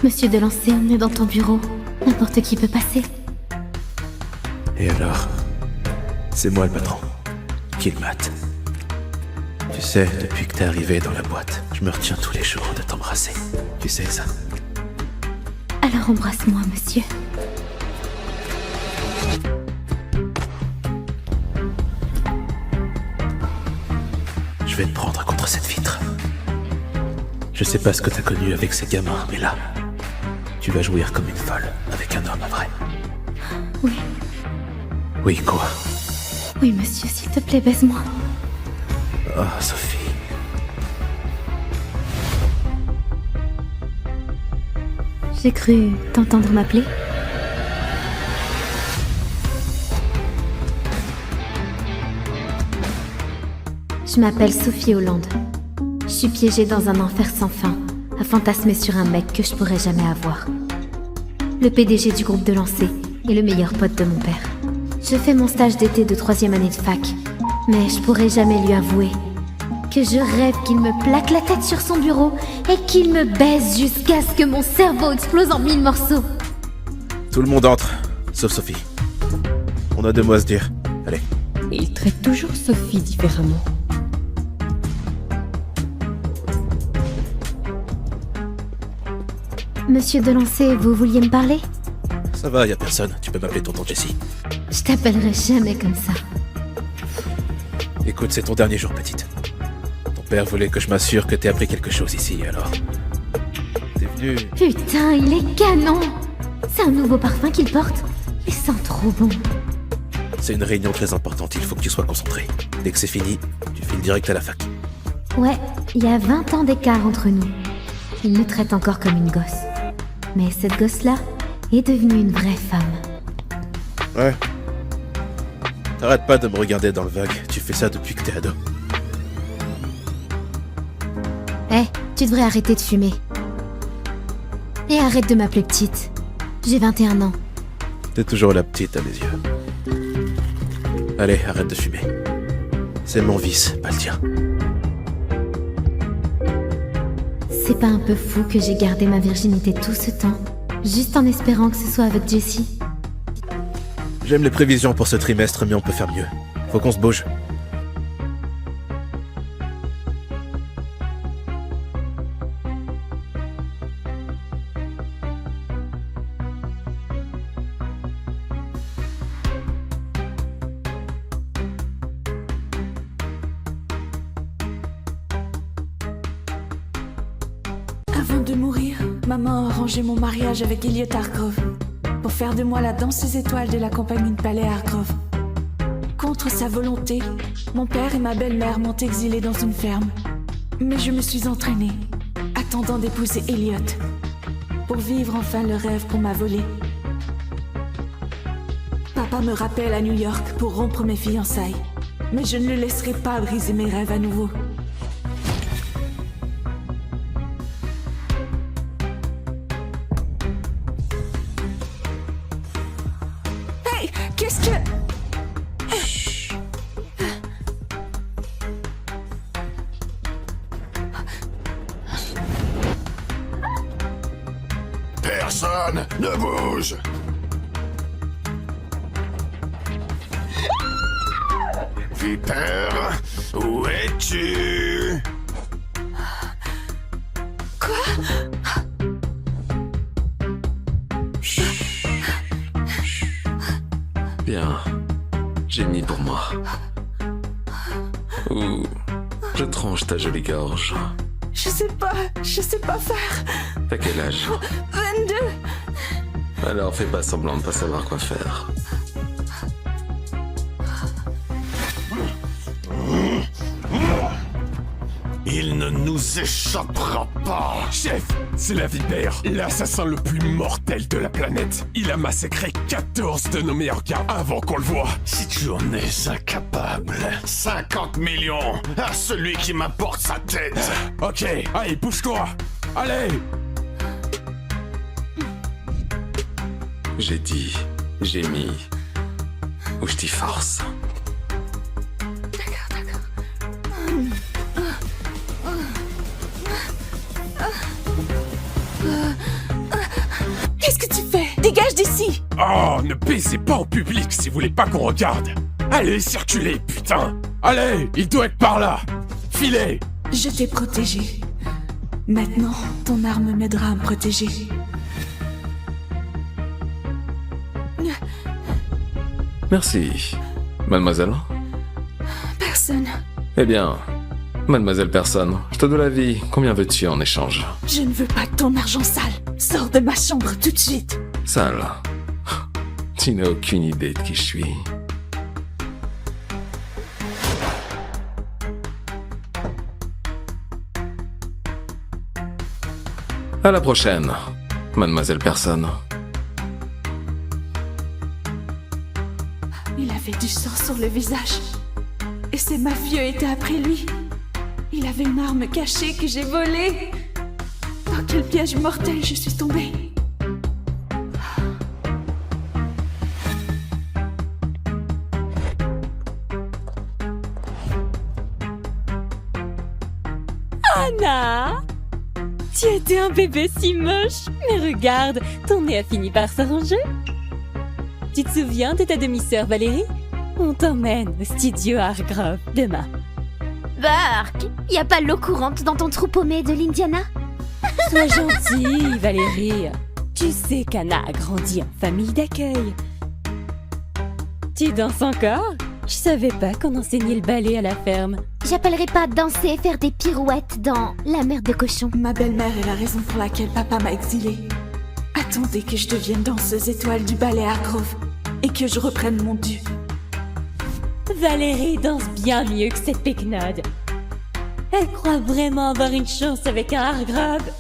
Monsieur Delancey, on est dans ton bureau. N'importe qui peut passer. Et alors? C'est moi le patron. Qui le mate. Tu sais, depuis que t'es arrivé dans la boîte, je me retiens tous les jours de t'embrasser. Tu sais ça? Alors embrasse-moi, monsieur. Je vais te prendre contre cette vitre. Je sais pas ce que t'as connu avec ces gamins, mais là, tu vas jouir comme une folle avec un homme vrai. Oui. Oui, quoi? Oui, monsieur, s'il te plaît, baise-moi. Oh, Sophie. J'ai cru t'entendre m'appeler. Je m'appelle Sophie Hollande. Je suis piégée dans un enfer sans fin, à fantasmer sur un mec que je pourrais jamais avoir. Le PDG du groupe Delancey est le meilleur pote de mon père. Je fais mon stage d'été de 3e année de fac, mais je pourrais jamais lui avouer que je rêve qu'il me plaque la tête sur son bureau et qu'il me baise jusqu'à ce que mon cerveau explose en 1000 morceaux. Tout le monde entre, sauf Sophie. On a 2 mots à se dire. Allez. Il traite toujours Sophie différemment. Monsieur Delancey, vous vouliez me parler? Ça va, y a personne. Tu peux m'appeler tonton Jessie. Je t'appellerai jamais comme ça. Écoute, c'est ton dernier jour, petite. Ton père voulait que je m'assure que t'aies appris quelque chose ici, alors... T'es venu... Putain, il est canon! C'est un nouveau parfum qu'il porte. Il sent trop bon. C'est une réunion très importante, il faut que tu sois concentré. Dès que c'est fini, tu files direct à la fac. Ouais, il y a 20 ans d'écart entre nous. Il me traite encore comme une gosse. Mais cette gosse-là est devenue une vraie femme. Ouais. T'arrêtes pas de me regarder dans le vague, tu fais ça depuis que t'es ado. Eh, tu devrais arrêter de fumer. Et arrête de m'appeler petite. J'ai 21 ans. T'es toujours la petite à mes yeux. Allez, arrête de fumer. C'est mon vice, pas le tien. C'est pas un peu fou que j'ai gardé ma virginité tout ce temps, juste en espérant que ce soit avec Jessie? J'aime les prévisions pour ce trimestre, mais on peut faire mieux. Faut qu'on se bouge. Avant de mourir, maman a arrangé mon mariage avec Elliot Hargrove pour faire de moi la danseuse étoile de la compagnie de ballet Hargrove. Contre sa volonté, mon père et ma belle-mère m'ont exilée dans une ferme. Mais je me suis entraînée, attendant d'épouser Elliot, pour vivre enfin le rêve qu'on m'a volé. Papa me rappelle à New York pour rompre mes fiançailles, mais je ne le laisserai pas briser mes rêves à nouveau. Hey, qu'est-ce que... Personne ne bouge. Vipère, où es-tu? Quoi? Bien. Génie pour moi. Ou je tranche ta jolie gorge. Je Je sais pas faire. T'as quel âge? 22. Alors fais pas semblant de pas savoir quoi faire. Il ne nous échappera pas. Chef, c'est la vipère, l'assassin le plus mortel de la planète. Il a massacré 14 de nos meilleurs gars avant qu'on le voie. Si tu en es incapable, 50 millions à celui qui m'apporte sa tête. Ok, allez, bouge-toi. Allez. J'ai dit, j'ai mis, ou je t'y force. Qu'est-ce que tu fais? Dégage d'ici! Oh, ne baisez pas en public si vous voulez pas qu'on regarde. Allez, circulez, putain. Allez, il doit être par là. Filez. Je t'ai protégé. Maintenant, ton arme m'aidera à me protéger. Merci. Mademoiselle? Personne. Eh bien, mademoiselle personne, je te dois la vie. Combien veux-tu en échange? Je ne veux pas de ton argent sale. Sors de ma chambre tout de suite. Sale. Tu n'as aucune idée de qui je suis. À la prochaine, mademoiselle personne. Il avait du sang sur le visage. Et ces mafieux étaient après lui. Il avait une arme cachée que j'ai volée. Dans quel piège mortel je suis tombée. Anna! Tu étais un bébé si moche, mais regarde, ton nez a fini par s'arranger. Tu te souviens de ta demi-sœur Valérie? On t'emmène au studio Hargrove demain. Bark, y a pas l'eau courante dans ton trou paumé de l'Indiana? Sois gentille, Valérie. Tu sais qu'Anna a grandi en famille d'accueil. Tu danses encore? Je savais pas qu'on enseignait le ballet à la ferme. J'appellerai pas danser et faire des pirouettes dans la mer de cochon. Ma belle-mère est la raison pour laquelle papa m'a exilée. Attendez que je devienne danseuse étoile du ballet Hargrove et que je reprenne mon dû. Valérie danse bien mieux que cette péquenaude. Elle croit vraiment avoir une chance avec un Hargrove.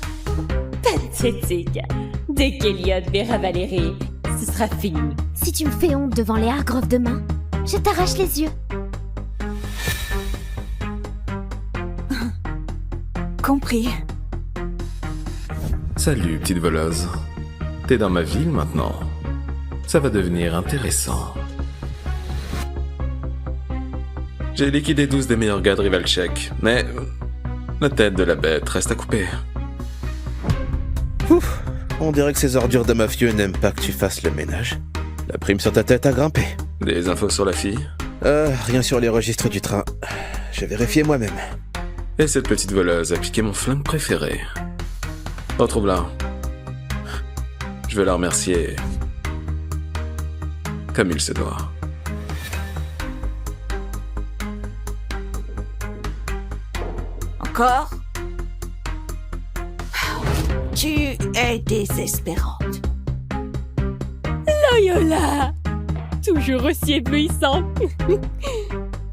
Pathétique. Dès qu'Eliott verra Valérie, ce sera fini. Si tu me fais honte devant les Hargrove demain, je t'arrache les yeux. Compris. Salut, petite voleuse. T'es dans ma ville maintenant. Ça va devenir intéressant. J'ai liquidé 12 des meilleurs gars de Rivalchek, mais la tête de la bête reste à couper. Ouf, on dirait que ces ordures de mafieux n'aiment pas que tu fasses le ménage. La prime sur ta tête a grimpé. Des infos sur la fille? Rien sur les registres du train. J'ai vérifié moi-même. Et cette petite voleuse a piqué mon flingue préféré. Retrouve-la. Je veux la remercier comme il se doit. Encore? Tu es désespérante. Loyola! Toujours aussi éblouissant.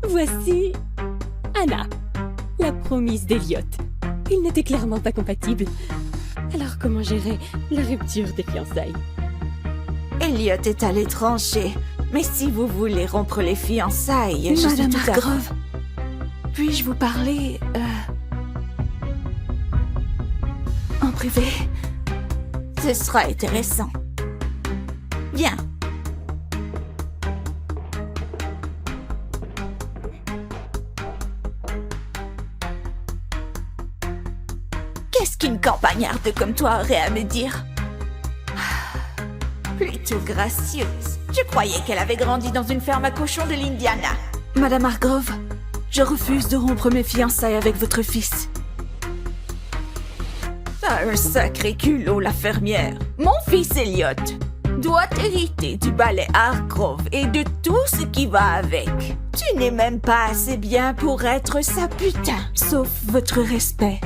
Voici Anna, la promise d'Eliott. Ils n'étaient clairement pas compatibles. Alors comment gérer la rupture des fiançailles? Eliott est à l'étranger. Mais si vous voulez rompre les fiançailles, je suis tout Hargrove. Puis-je vous parler en privé? Ce sera intéressant. Viens. Qu'est-ce qu'une campagnarde comme toi aurait à me dire? Plutôt gracieuse. Je croyais qu'elle avait grandi dans une ferme à cochons de l'Indiana. Madame Hargrove, je refuse de rompre mes fiançailles avec votre fils. T'as un sacré culot, la fermière. Mon fils Eliott doit hériter du ballet Hargrove et de tout ce qui va avec. Tu n'es même pas assez bien pour être sa putain. Sauf votre respect.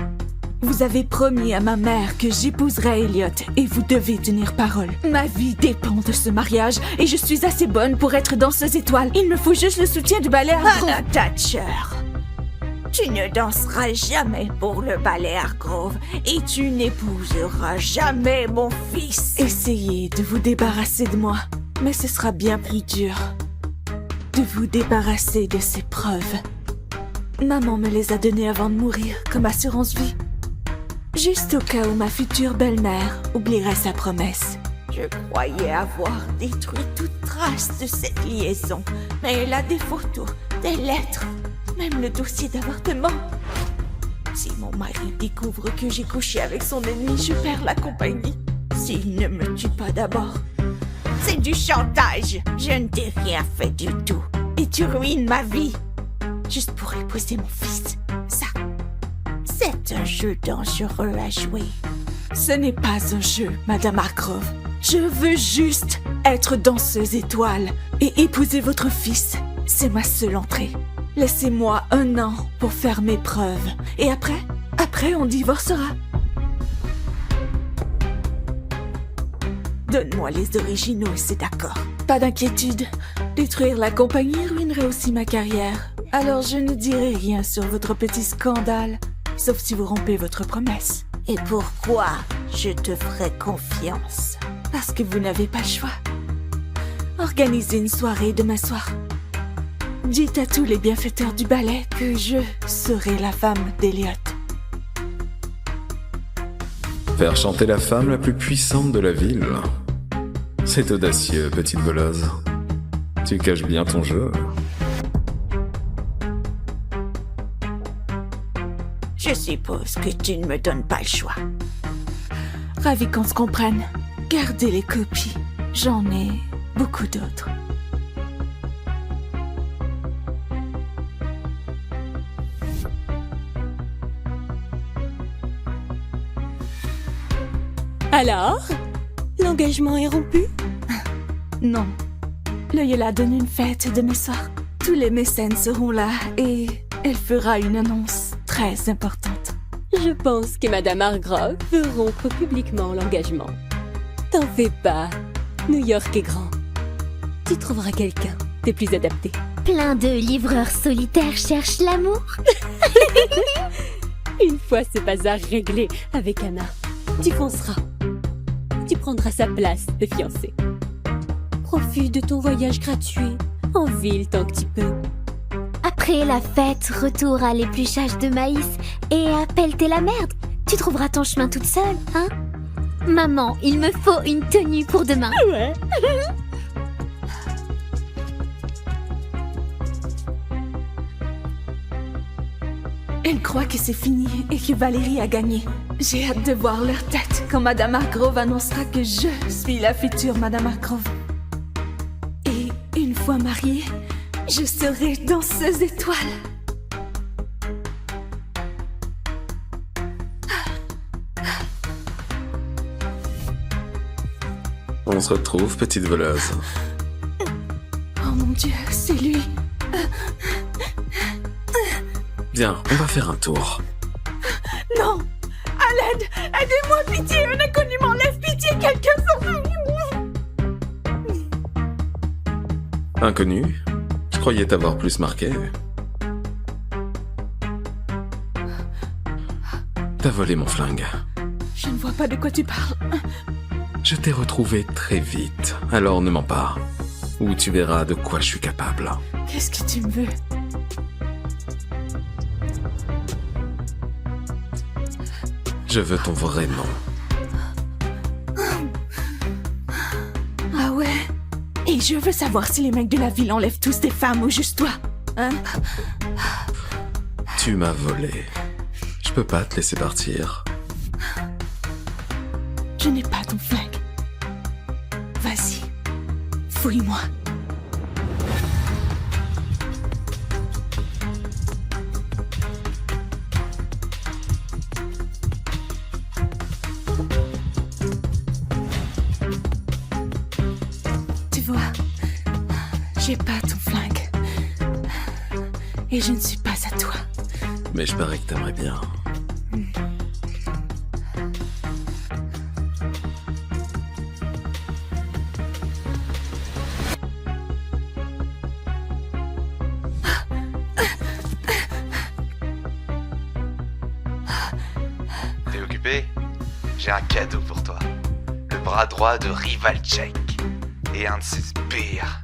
Vous avez promis à ma mère que j'épouserais Elliot et vous devez tenir parole. Ma vie dépend de ce mariage et je suis assez bonne pour être danseuse étoile. Il me faut juste le soutien du ballet Hargrove. Anna Thatcher, tu ne danseras jamais pour le ballet Hargrove et tu n'épouseras jamais mon fils. Essayez de vous débarrasser de moi, mais ce sera bien plus dur. De vous débarrasser de ces preuves. Maman me les a données avant de mourir, comme assurance vie. Juste au cas où ma future belle-mère oublierait sa promesse. Je croyais avoir détruit toute trace de cette liaison, mais elle a des photos, des lettres, même le dossier d'avortement. Si mon mari découvre que j'ai couché avec son ennemi, je perds la compagnie. S'il ne me tue pas d'abord. C'est du chantage. Je ne t'ai rien fait du tout. Et tu ruines ma vie. Juste pour épouser mon fils. Ça, c'est un jeu dangereux à jouer. Ce n'est pas un jeu, Madame Hargrove. Je veux juste être danseuse étoile et épouser votre fils. C'est ma seule entrée. Laissez-moi 1 an pour faire mes preuves. Et après on divorcera. Donne-moi les originaux, c'est d'accord. Pas d'inquiétude. Détruire la compagnie ruinerait aussi ma carrière. Alors je ne dirai rien sur votre petit scandale, sauf si vous rompez votre promesse. Et pourquoi je te ferai confiance? Parce que vous n'avez pas le choix. Organisez une soirée demain soir. Dites à tous les bienfaiteurs du ballet que je serai la femme d'Elliot. Faire chanter la femme la plus puissante de la ville. C'est audacieux, petite voleuse. Tu caches bien ton jeu. Je suppose que tu ne me donnes pas le choix. Ravi qu'on se comprenne. Gardez les copies. J'en ai beaucoup d'autres. Alors, l'engagement est rompu? Non. Loyola donne une fête demain soir. Tous les mécènes seront là et elle fera une annonce très importante. Je pense que Madame Hargrove veut rompre publiquement l'engagement. T'en fais pas. New York est grand. Tu trouveras quelqu'un de plus adapté. Plein de livreurs solitaires cherchent l'amour. Une fois ce bazar réglé avec Anna, tu fonceras. Tu prendras sa place de fiancée. Profite de ton voyage gratuit en ville tant que tu peux. Après la fête, retour à l'épluchage de maïs et appelle t'es la merde. Tu trouveras ton chemin toute seule, hein? Maman, il me faut une tenue pour demain. Ouais. Elle croit que c'est fini et que Valérie a gagné. J'ai hâte de voir leur tête quand Madame Hargrove annoncera que je suis la future Madame Hargrove. Et une fois mariée, je serai danseuse étoile. On se retrouve, petite voleuse. Oh mon Dieu, c'est lui. Bien, on va faire un tour. Non! À l'aide! Aidez-moi, pitié! Un inconnu m'enlève, pitié! Quelqu'un s'en... Inconnu? Je croyais t'avoir plus marqué. T'as volé mon flingue. Je ne vois pas de quoi tu parles. Je t'ai retrouvé très vite, alors ne mens pas. Ou tu verras de quoi je suis capable. Qu'est-ce que tu me veux? Je veux ton vrai nom. Ah ouais? Et je veux savoir si les mecs de la ville enlèvent tous des femmes ou juste toi. Hein? Tu m'as volé. Je peux pas te laisser partir. Je n'ai pas ton flingue. Vas-y, fouille-moi. Tu vois, j'ai pas ton flingue. Et je ne suis pas à toi. Mais je parie que t'aimerais bien. J'ai un cadeau pour toi. Le bras droit de Rivalchek. Et un de ses sbires.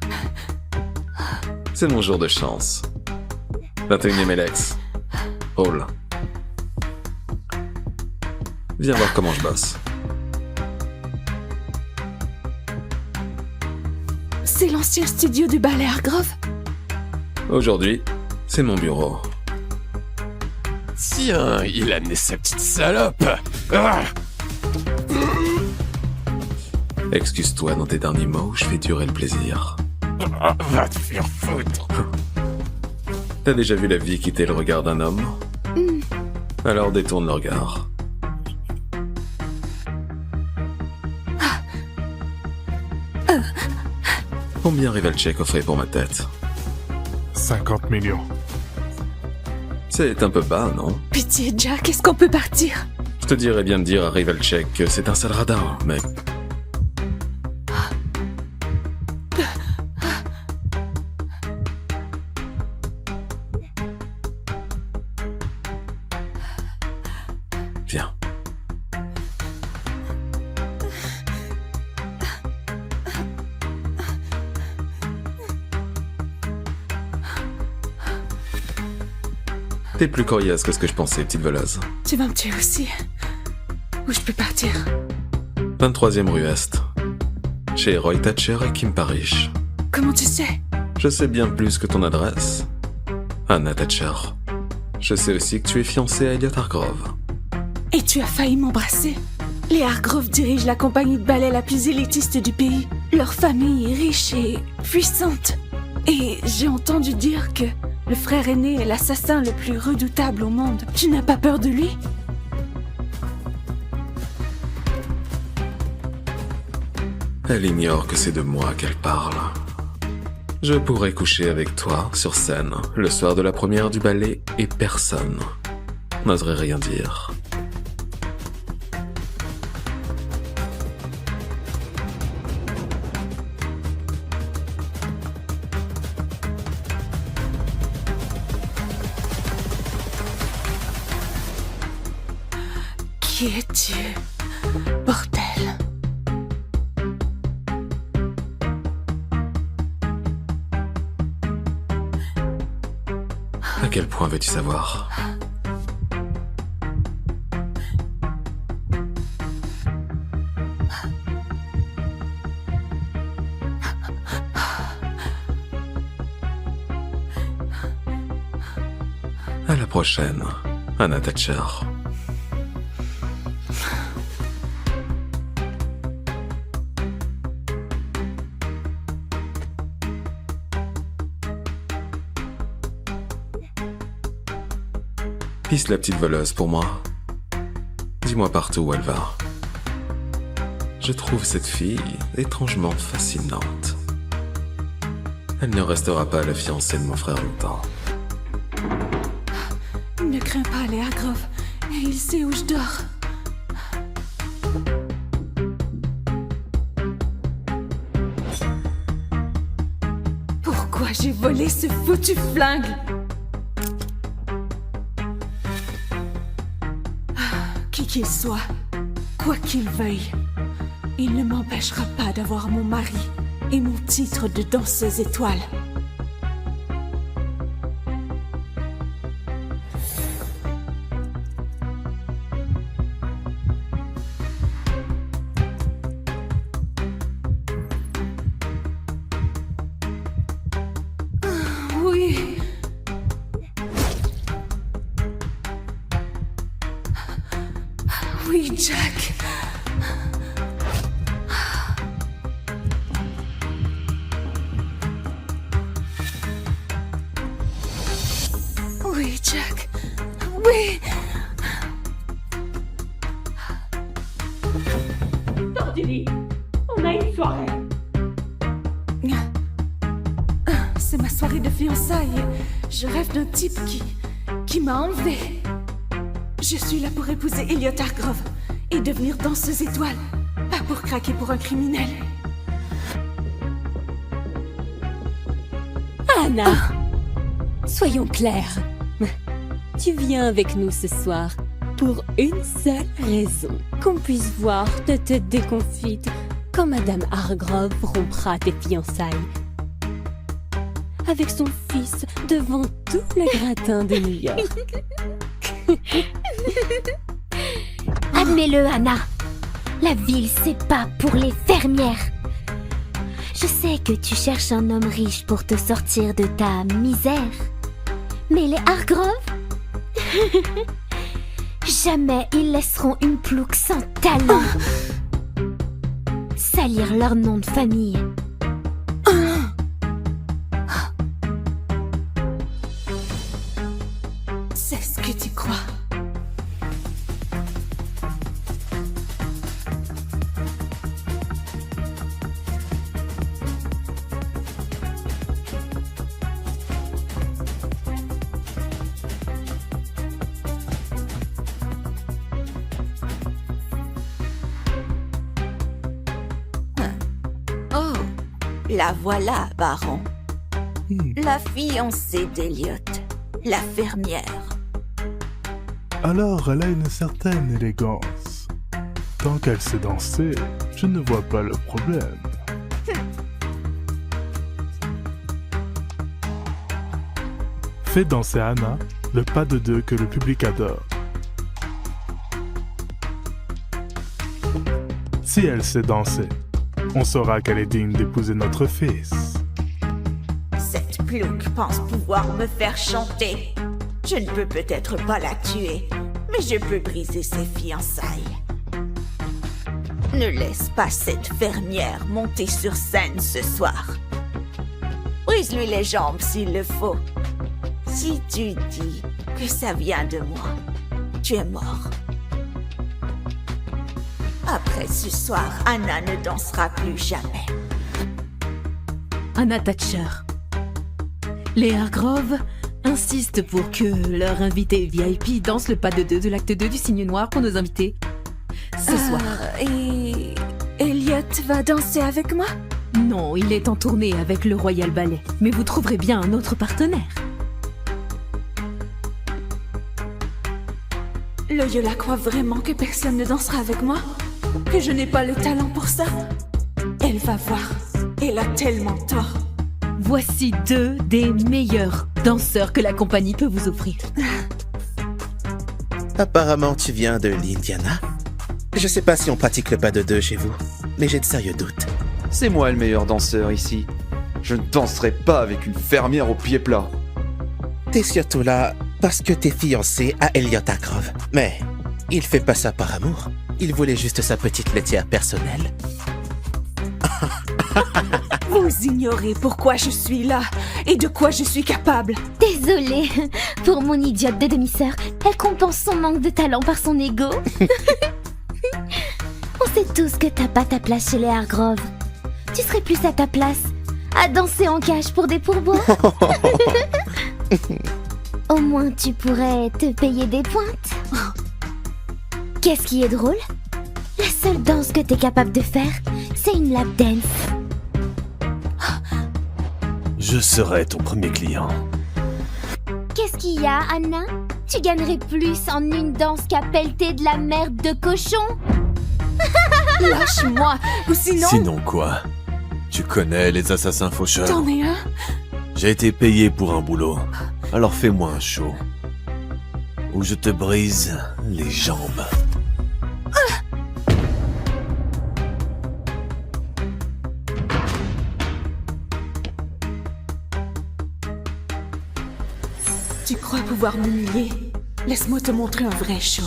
C'est mon jour de chance. 21e Elex. Hall. Viens voir comment je bosse. C'est l'ancien studio du ballet Hargrove. Aujourd'hui, c'est mon bureau. Tiens, il a amené sa petite salope. Ah. Excuse-toi dans tes derniers mots, je fais durer le plaisir. Va te faire foutre. T'as déjà vu la vie quitter le regard d'un homme? Alors détourne le regard. Combien Rivalchek offrait pour ma tête? 50 millions. C'est un peu bas, non? Pitié, Jack, est-ce qu'on peut partir? Je te dirais bien de dire à Rivalchek que c'est un sale radin, mais... Viens. T'es plus coriace que ce que je pensais, petite voleuse. Tu vas me tuer aussi. Où je peux partir? 23e rue Est. Chez Roy Thatcher et Kim Parrish. Comment tu sais? Je sais bien plus que ton adresse. Anna Thatcher. Je sais aussi que tu es fiancée à Elliot Hargrove. Et tu as failli m'embrasser? Les Hargrove dirigent la compagnie de ballet la plus élitiste du pays. Leur famille est riche et puissante. Et j'ai entendu dire que le frère aîné est l'assassin le plus redoutable au monde. Tu n'as pas peur de lui? Elle ignore que c'est de moi qu'elle parle. Je pourrais coucher avec toi, sur scène, le soir de la première du ballet, et personne n'oserait rien dire. Qui es-tu, bordel? À quel point veux-tu savoir? À la prochaine, Anna Thatcher. Pisse la petite voleuse pour moi. Dis-moi partout où elle va. Je trouve cette fille étrangement fascinante. Elle ne restera pas la fiancée de mon frère longtemps. Ne crains pas les Hargrove. Il sait où je dors. Pourquoi j'ai volé ce foutu flingue? Qui qu'il soit, quoi qu'il veuille, il ne m'empêchera pas d'avoir mon mari et mon titre de danseuse étoile. Oui. Oui, Jack. Oui, Jack. Oui. Tordili, on a une soirée. C'est ma soirée de fiançailles. Je rêve d'un type qui m'a enlevé. Je suis là pour épouser Elliot Hargrove et devenir danseuse étoile, pas pour craquer pour un criminel. Anna, soyons clairs. Tu viens avec nous ce soir pour une seule raison. Qu'on puisse voir ta tête déconfite quand Madame Hargrove rompra tes fiançailles. Avec son fils devant tout le gratin de New York. Admets-le, Anna. La ville, c'est pas pour les fermières. Je sais que tu cherches un homme riche pour te sortir de ta misère. Mais les Hargrove jamais ils laisseront une plouque sans talent salir leur nom de famille. C'est ce que tu crois. Oh, la voilà, baron. La fiancée d'Eliot, la fermière. Alors elle a une certaine élégance. Tant qu'elle sait danser, je ne vois pas le problème. Fais danser Anna, le pas de deux que le public adore. Si elle sait danser, on saura qu'elle est digne d'épouser notre fils. Cette plouque pense pouvoir me faire chanter. Je ne peux peut-être pas la tuer, mais je peux briser ses fiançailles. Ne laisse pas cette fermière monter sur scène ce soir. Brise-lui les jambes s'il le faut. Si tu dis que ça vient de moi, tu es mort. Après ce soir, Anna ne dansera plus jamais. Anna Thatcher. Les Hargrove insistent pour que leur invité VIP danse le pas de deux de l'acte 2 du Cygne Noir pour nos invités. Ce soir. Et Elliot va danser avec moi? Non, il est en tournée avec le Royal Ballet. Mais vous trouverez bien un autre partenaire. Loyola croit vraiment que personne ne dansera avec moi? Que je n'ai pas le talent pour ça? Elle va voir. Elle a tellement tort. Voici 2 des meilleurs danseurs que la compagnie peut vous offrir. Apparemment, tu viens de l'Indiana. Je sais pas si on pratique le pas de deux chez vous, mais j'ai de sérieux doutes. C'est moi le meilleur danseur ici. Je ne danserai pas avec une fermière aux pieds plats. T'es surtout là parce que t'es fiancé à Elliot Hargrove. Mais il fait pas ça par amour. Il voulait juste sa petite laitière personnelle. Vous ignorez pourquoi je suis là et de quoi je suis capable. Désolée pour mon idiote de demi-sœur. Elle compense son manque de talent par son ego. On sait tous que t'as pas ta place chez les Hargrove. Tu serais plus à ta place à danser en cage pour des pourboires. Au moins tu pourrais te payer des pointes. Qu'est-ce qui est drôle? La seule danse que t'es capable de faire, c'est une lap dance. Je serai ton premier client. Qu'est-ce qu'il y a, Anna? Tu gagnerais plus en une danse qu'à pelleter de la merde de cochon. Lâche-moi, ou sinon... Sinon quoi? Tu connais les assassins faucheurs? T'en es un? J'ai été payé pour un boulot, alors fais-moi un show. Ou je te brise les jambes. Tu crois pouvoir m'humilier? Laisse-moi te montrer un vrai show.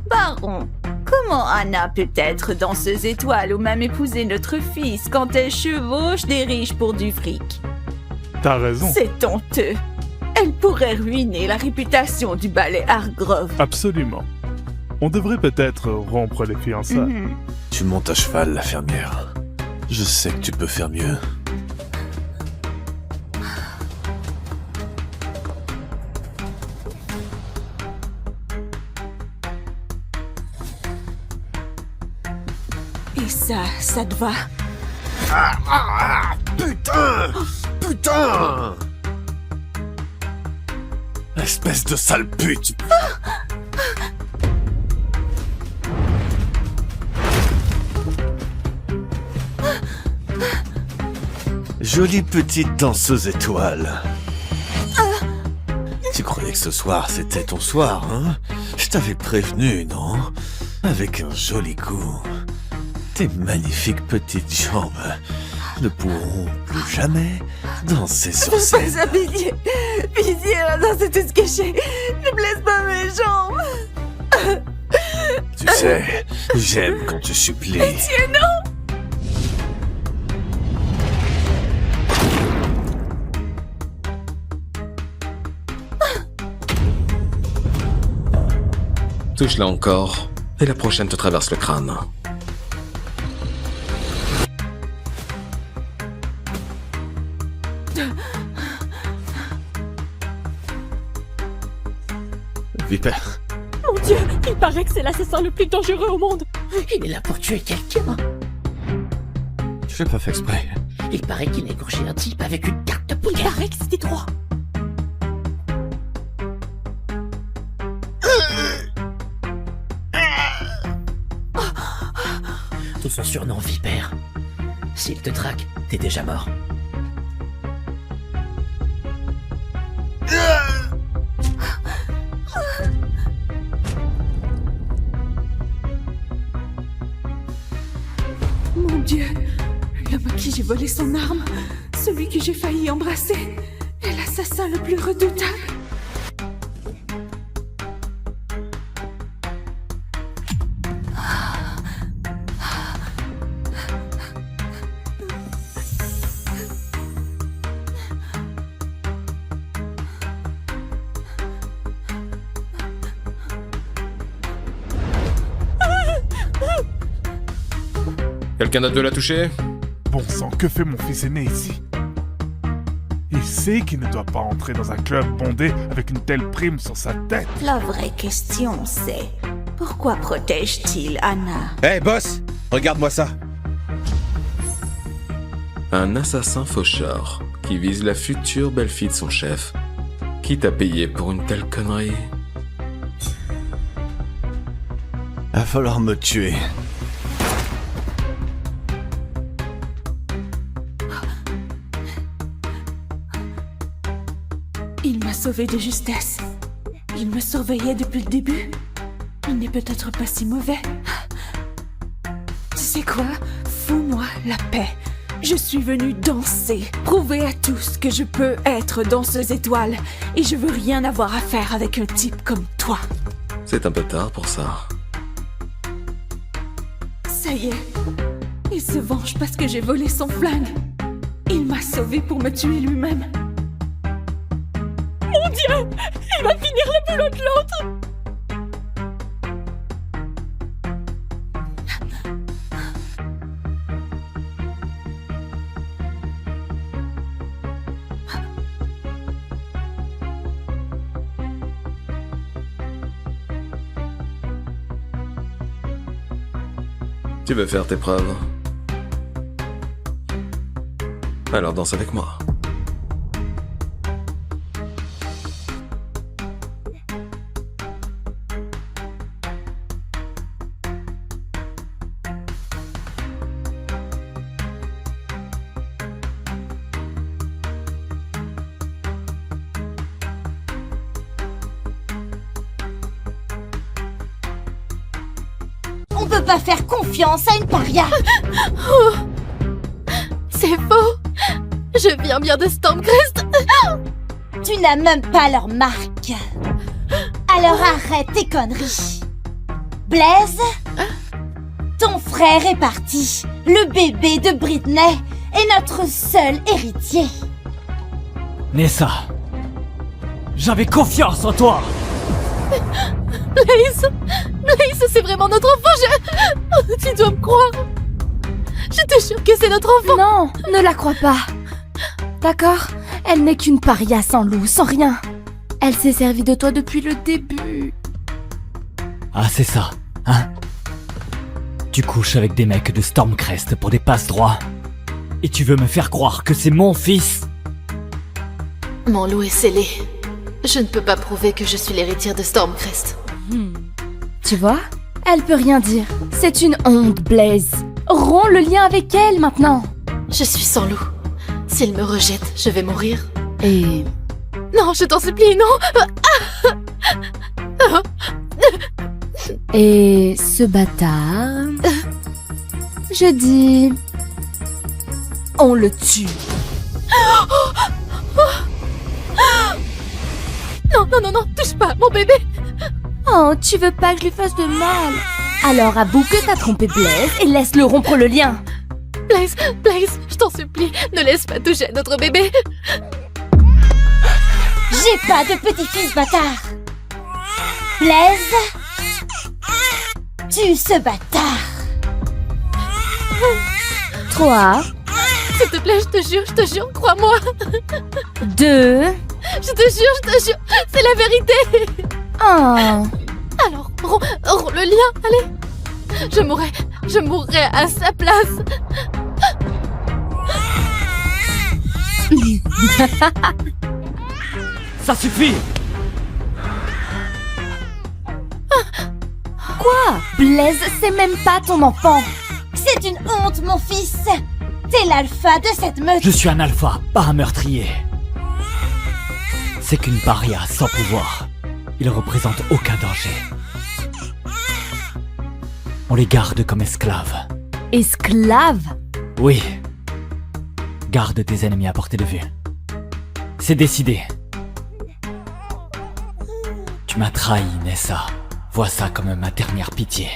Baron, comment Anna peut être danseuse étoile ou même épouser notre fils quand elle chevauche des riches pour du fric? T'as raison. C'est honteux. Elle pourrait ruiner la réputation du ballet Hargrove. Absolument. On devrait peut-être rompre les fiançailles. Tu montes à cheval, la fermière. Je sais que tu peux faire mieux. Et ça te va? Putain! Putain! Espèce de sale pute! Jolie petite danseuse étoile. Tu croyais que ce soir c'était ton soir, hein? Je t'avais prévenu, non? Avec un joli coup. Tes magnifiques petites jambes ne pourront plus jamais danser sur scène. Fais ça, pitié! Pitié, non, c'est tout ce que j'ai! Ne blesse pas mes jambes! Tu sais, j'aime quand tu supplies. Pitié, non! Touche-la encore, et la prochaine te traverse le crâne. Vipère. Mon Dieu, il paraît que c'est l'assassin le plus dangereux au monde. Il est là pour tuer quelqu'un. Je l'ai pas fait exprès. Il paraît qu'il a égorgé un type avec une carte de poker. Il paraît que c'était toi. Tout son surnom Vipère. S'il te traque, t'es déjà mort. Mon Dieu, l'homme à qui j'ai volé son arme, celui que j'ai failli embrasser, est l'assassin le plus redoutable. Quelqu'un d'autre veut la toucher? Bon sang, que fait mon fils aîné ici? Il sait qu'il ne doit pas entrer dans un club bondé avec une telle prime sur sa tête. La vraie question, c'est... Pourquoi protège-t-il Anna? Hey, boss! Regarde-moi ça! Un assassin faucheur qui vise la future belle-fille de son chef. Qui t'a payé pour une telle connerie? Va falloir me tuer. Il m'a sauvé de justesse. Il me surveillait depuis le début. Il n'est peut-être pas si mauvais. Tu sais quoi? Fous-moi la paix. Je suis venue danser, prouver à tous que je peux être danseuse étoile. Et je veux rien avoir à faire avec un type comme toi. C'est un peu tard pour ça. Ça y est. Il se venge parce que j'ai volé son flingue. Il m'a sauvé pour me tuer lui-même. Mon Dieu, il va finir le boulot de l'autre. Tu veux faire tes preuves? Alors danse avec moi. On peut pas faire confiance à une paria. Oh, c'est faux. Je viens bien de Stormcrest. Tu n'as même pas leur marque. Alors arrête tes conneries. Blaise, ton frère est parti. Le bébé de Britney est notre seul héritier. Nessa, j'avais confiance en toi. Blaze, c'est vraiment notre enfant, tu dois me croire. Je te jure que c'est notre enfant. Non, ne la crois pas. D'accord? Elle n'est qu'une paria sans loup, sans rien. Elle s'est servie de toi depuis le début. Ah, c'est ça, hein? Tu couches avec des mecs de Stormcrest pour des passe-droits. Et tu veux me faire croire que c'est mon fils? Mon loup est scellé. Je ne peux pas prouver que je suis l'héritière de Stormcrest. Tu vois? Elle peut rien dire. C'est une honte, Blaze. Romps le lien avec elle maintenant. Je suis sans loup. S'il me rejette, je vais mourir. Et... Non, je t'en supplie, non. Et ce bâtard... Je dis... On le tue. Non, touche pas, mon bébé. Oh, tu veux pas que je lui fasse de mal? Alors avoue que t'as trompé Blaze et laisse-le rompre le lien. Blaze, je t'en supplie, ne laisse pas toucher à notre bébé. J'ai pas de petit-fils, bâtard. Blaze, tue ce bâtard. 3. S'il te plaît, je te jure, crois-moi. 2. Je te jure, c'est la vérité. Oh. Alors, romps le lien, allez. Je mourrai à sa place. Ça suffit! Quoi? Blaze, c'est même pas ton enfant. C'est une honte, mon fils. T'es l'alpha de cette meute. Je suis un alpha, pas un meurtrier. C'est qu'une paria sans pouvoir. Il représente aucun danger. On les garde comme esclaves. Esclaves? Oui. Garde tes ennemis à portée de vue. C'est décidé. Tu m'as trahi, Nessa. Vois ça comme ma dernière pitié.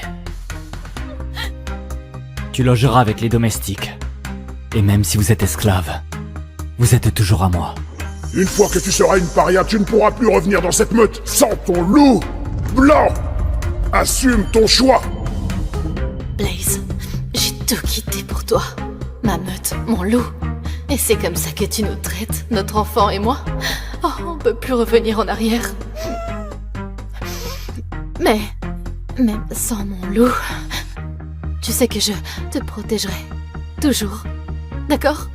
Tu logeras avec les domestiques. Et même si vous êtes esclave, vous êtes toujours à moi. Une fois que tu seras une paria, tu ne pourras plus revenir dans cette meute sans ton loup blanc. Assume ton choix. Blaze, j'ai tout quitté pour toi. Ma meute, mon loup. Et c'est comme ça que tu nous traites, notre enfant et moi. Oh, on peut plus revenir en arrière. Mais, même sans mon loup, tu sais que je te protégerai. Toujours. D'accord?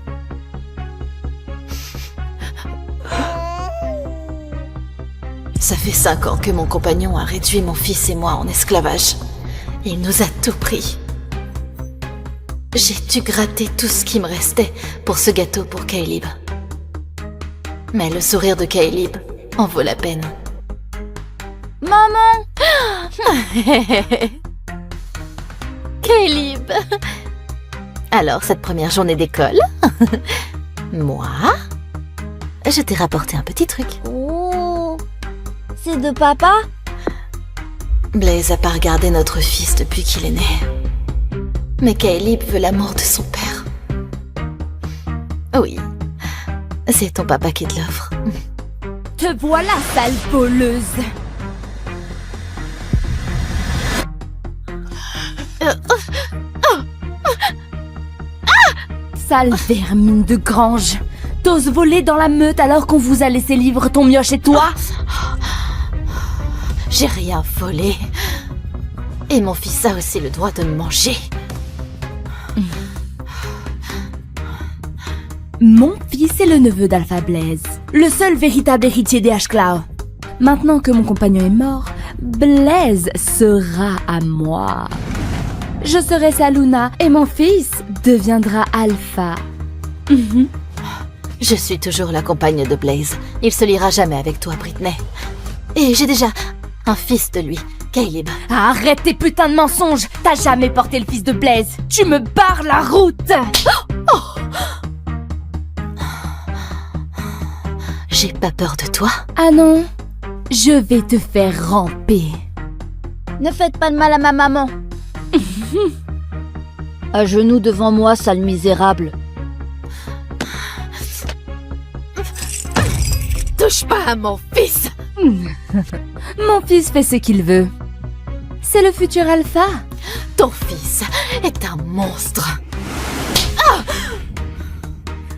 Ça fait 5 ans que mon compagnon a réduit mon fils et moi en esclavage. Il nous a tout pris. J'ai dû gratter tout ce qui me restait pour ce gâteau pour Caleb. Mais le sourire de Caleb en vaut la peine. Maman. Caleb. Alors, cette première journée d'école, moi, je t'ai rapporté un petit truc. Oh, c'est de papa? Blaze a pas regardé notre fils depuis qu'il est né. Mais Caleb veut l'amour de son père. Oui, c'est ton papa qui te l'offre. Te voilà, sale voleuse. Sale vermine de grange. T'oses voler dans la meute alors qu'on vous a laissé libre ton mioche et toi? J'ai rien volé. Et mon fils a aussi le droit de me manger. Mon fils est le neveu d'Alpha Blaze, le seul véritable héritier des Ashclaw. Maintenant que mon compagnon est mort, Blaze sera à moi. Je serai sa Luna et mon fils deviendra Alpha. Je suis toujours la compagne de Blaze. Il se liera jamais avec toi, Britney. Et j'ai déjà un fils de lui, Caleb. Arrête tes putains de mensonges. T'as jamais porté le fils de Blaze. Tu me barres la route. J'ai pas peur de toi. Ah non, je vais te faire ramper. Ne faites pas de mal à ma maman. À genoux devant moi, sale misérable. Touche pas à mon fils. Mon fils fait ce qu'il veut. C'est le futur alpha. Ton fils est un monstre.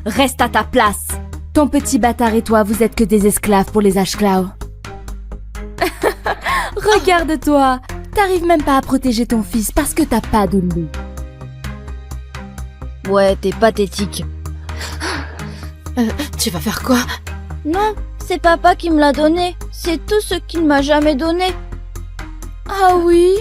Reste à ta place. Ton petit bâtard et toi, vous êtes que des esclaves pour les Ashclaw. Regarde-toi. T'arrives même pas à protéger ton fils parce que t'as pas de loup. Ouais, t'es pathétique. Tu vas faire quoi? Non, c'est papa qui me l'a donné. C'est tout ce qu'il m'a jamais donné. Ah oui?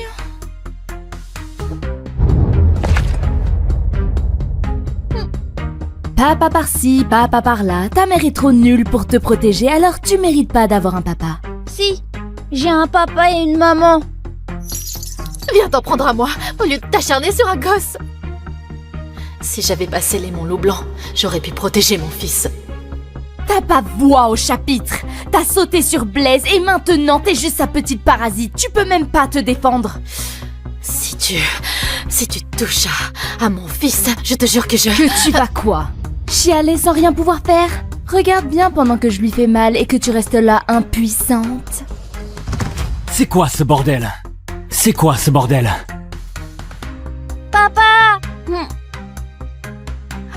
Papa par-ci, papa par-là. Ta mère est trop nulle pour te protéger, alors tu mérites pas d'avoir un papa. Si, j'ai un papa et une maman. Viens t'en prendre à moi, au lieu de t'acharner sur un gosse. Si j'avais pas scellé mon loup blanc, j'aurais pu protéger mon fils. T'as pas voix au chapitre. T'as sauté sur Blaise et maintenant t'es juste sa petite parasite. Tu peux même pas te défendre. Si tu touches à mon fils, je te jure que je... Que tu vas quoi? Chialer sans rien pouvoir faire? Regarde bien pendant que je lui fais mal et que tu restes là impuissante. C'est quoi ce bordel? C'est quoi ce bordel? Papa!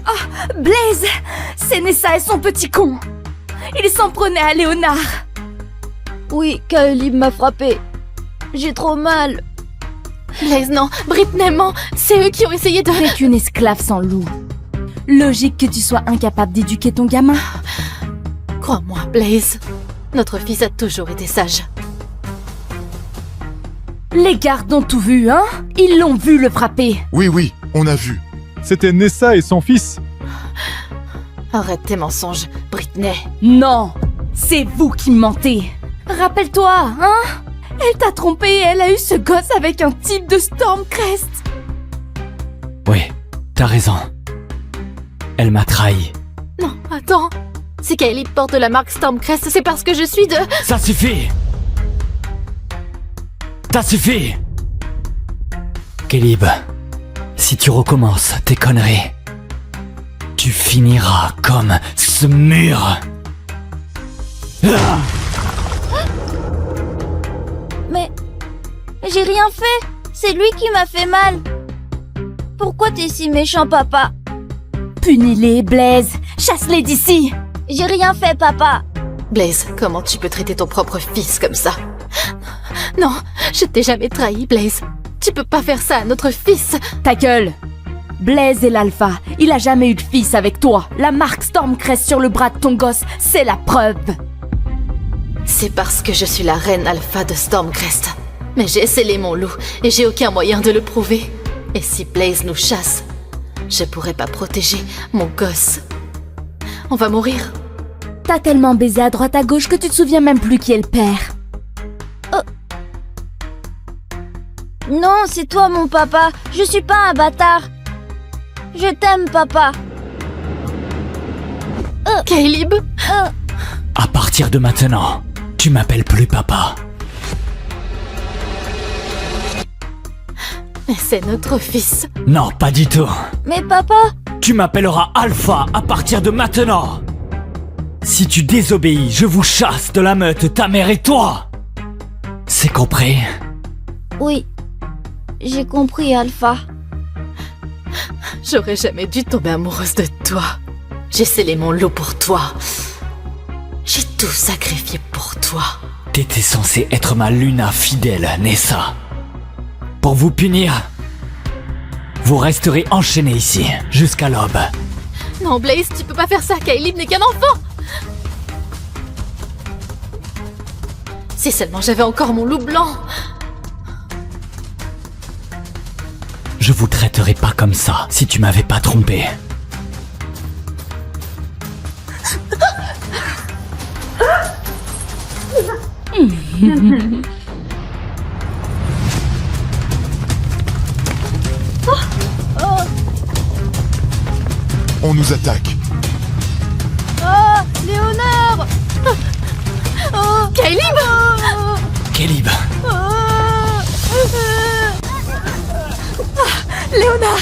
Oh, Blaise! C'est Nessa et son petit con! Il s'en prenait à Léonard! Oui, Kaelib m'a frappé. J'ai trop mal. Blaise, non, Britney ment. C'est eux qui ont essayé de... T'es qu'une esclave sans loup. Logique que tu sois incapable d'éduquer ton gamin. Crois-moi, Blaise. Notre fils a toujours été sage. Les gardes ont tout vu, hein? Ils l'ont vu le frapper. Oui, on a vu. C'était Nessa et son fils. Arrête tes mensonges, Britney. Non, c'est vous qui mentez. Rappelle-toi, hein? Elle t'a trompé et elle a eu ce gosse avec un type de Stormcrest. Oui, t'as raison. Elle m'a trahi. Non, attends. Si Kaelib porte la marque Stormcrest, c'est parce que je suis de... Ça suffit! Ça suffit! Kaelib, si tu recommences tes conneries, tu finiras comme ce mur. Mais j'ai rien fait. C'est lui qui m'a fait mal. Pourquoi t'es si méchant, papa? Punis-les, Blaise. Chasse-les d'ici. J'ai rien fait, papa. Blaise, comment tu peux traiter ton propre fils comme ça? Non, je t'ai jamais trahi, Blaise. Tu peux pas faire ça à notre fils. Ta gueule. Blaise est l'alpha. Il a jamais eu de fils avec toi. La marque Stormcrest sur le bras de ton gosse, c'est la preuve. C'est parce que je suis la reine alpha de Stormcrest. Mais j'ai scellé mon loup et j'ai aucun moyen de le prouver. Et si Blaise nous chasse, je pourrais pas protéger mon gosse. On va mourir. T'as tellement baisé à droite à gauche que tu te souviens même plus qui est le père. Non, c'est toi mon papa. Je suis pas un bâtard. Je t'aime, papa. Kaelib À partir de maintenant, tu m'appelles plus papa. Mais c'est notre fils. Non, pas du tout. Mais papa... Tu m'appelleras Alpha à partir de maintenant. Si tu désobéis, je vous chasse de la meute, ta mère et toi. C'est compris? Oui. J'ai compris, Alpha. J'aurais jamais dû tomber amoureuse de toi. J'ai scellé mon lot pour toi. J'ai tout sacrifié pour toi. T'étais censé être ma Luna fidèle, Nessa. Pour vous punir, vous resterez enchaînés ici, jusqu'à l'aube. Non, Blaze, tu peux pas faire ça, Kaelib n'est qu'un enfant. Si seulement j'avais encore mon loup blanc. Je vous traiterais pas comme ça, si tu m'avais pas trompé. On nous attaque. Oh, Léonard. Oh, Kaelib. Kaelib. Léonard.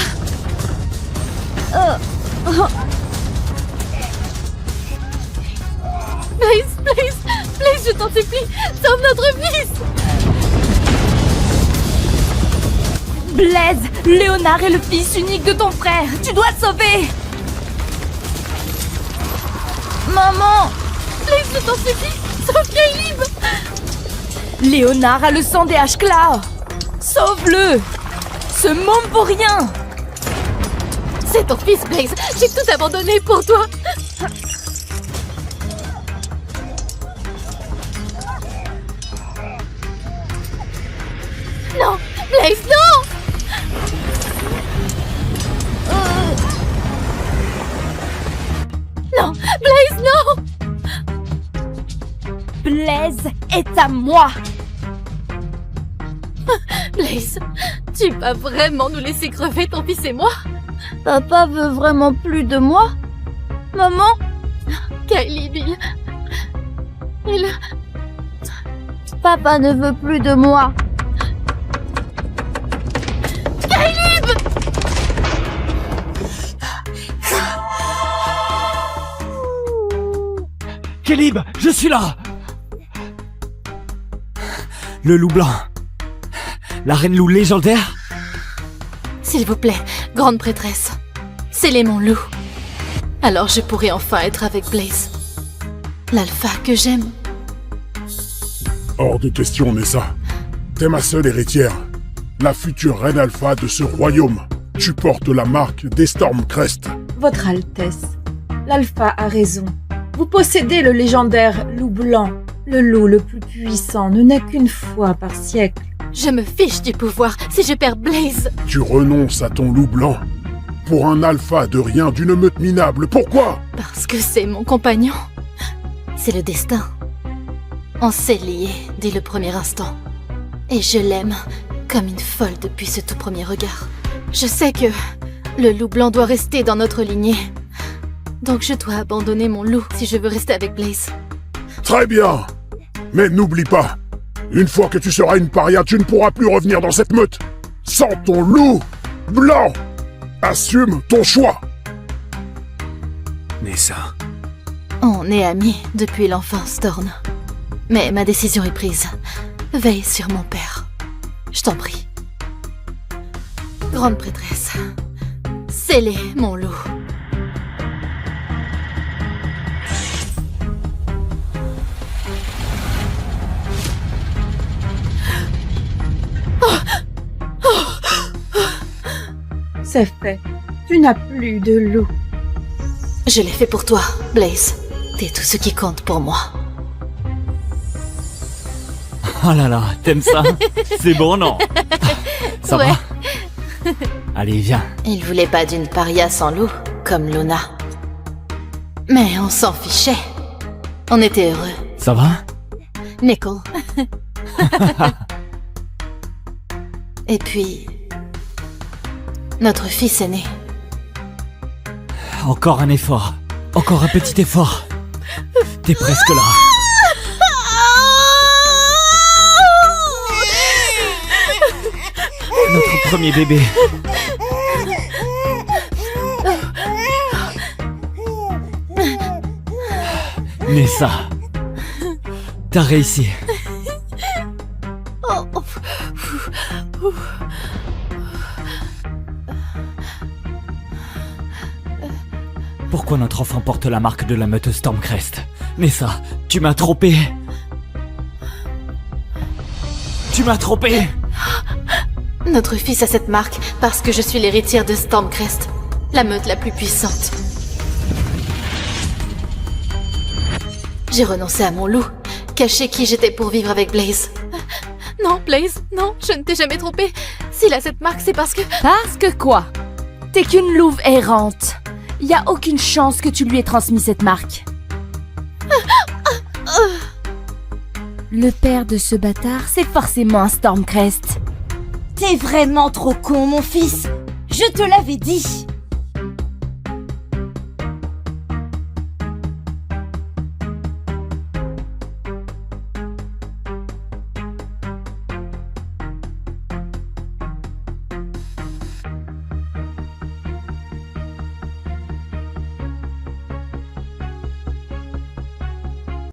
Blaze, je t'en supplie, sauve notre fils! Blaise, Léonard est le fils unique de ton frère. Tu dois le sauver. Maman! Blaise, je t'en supplie, sauve Caleb! Léonard a le sang des Ashclaw. Sauve-le. Ce môme vaut rien. C'est ton fils, Blaze. J'ai tout abandonné pour toi. Non, Blaze, non! Non, Blaze, non! Blaise est à moi. Blaze, tu vas vraiment nous laisser crever, ton fils et moi? Papa veut vraiment plus de moi? Maman? Kylie, il... Papa ne veut plus de moi. Kylie! Caleb, je suis là! Le loup blanc. La reine loup légendaire? S'il vous plaît, grande prêtresse, scellez mon loup. Alors je pourrai enfin être avec Blaze. L'alpha que j'aime. Hors de question, Nessa. T'es ma seule héritière. La future reine alpha de ce royaume. Tu portes la marque des Stormcrest. Votre Altesse, l'alpha a raison. Vous possédez le légendaire loup blanc. Le loup le plus puissant ne naît qu'une fois par siècle. Je me fiche du pouvoir si je perds Blaze. Tu renonces à ton loup blanc. Pour un alpha de rien, d'une meute minable. Pourquoi? Parce que c'est mon compagnon. C'est le destin. On s'est liés dès le premier instant. Et je l'aime comme une folle depuis ce tout premier regard. Je sais que le loup blanc doit rester dans notre lignée. Donc je dois abandonner mon loup si je veux rester avec Blaze. Très bien. Mais n'oublie pas, une fois que tu seras une paria, tu ne pourras plus revenir dans cette meute. Sans ton loup blanc. Assume ton choix. Nessa. On est amis depuis l'enfance, Thorn. Mais ma décision est prise. Veille sur mon père. Je t'en prie. Grande prêtresse, scellez mon loup. C'est fait. Tu n'as plus de loup. Je l'ai fait pour toi, Blaze. T'es tout ce qui compte pour moi. Oh là là, t'aimes ça? C'est bon, non? Ça ouais. va? Allez, viens. Il voulait pas d'une paria sans loup, comme Luna. Mais on s'en fichait. On était heureux. Ça va? Nickel. Et puis... notre fils est né. Encore un effort. Encore un petit effort. T'es presque là. Notre premier bébé. Nessa. T'as réussi. Pourquoi notre enfant porte la marque de la meute Stormcrest? Nessa, tu m'as trompé. Tu m'as trompé. Notre fils a cette marque parce que je suis l'héritière de Stormcrest, la meute la plus puissante. J'ai renoncé à mon loup, caché qui j'étais pour vivre avec Blaze. Non, Blaze, non, je ne t'ai jamais trompé. S'il a cette marque, c'est parce que... Parce que quoi? T'es qu'une louve errante. Y a aucune chance que tu lui aies transmis cette marque. Le père de ce bâtard, c'est forcément un Stormcrest. T'es vraiment trop con, mon fils. Je te l'avais dit.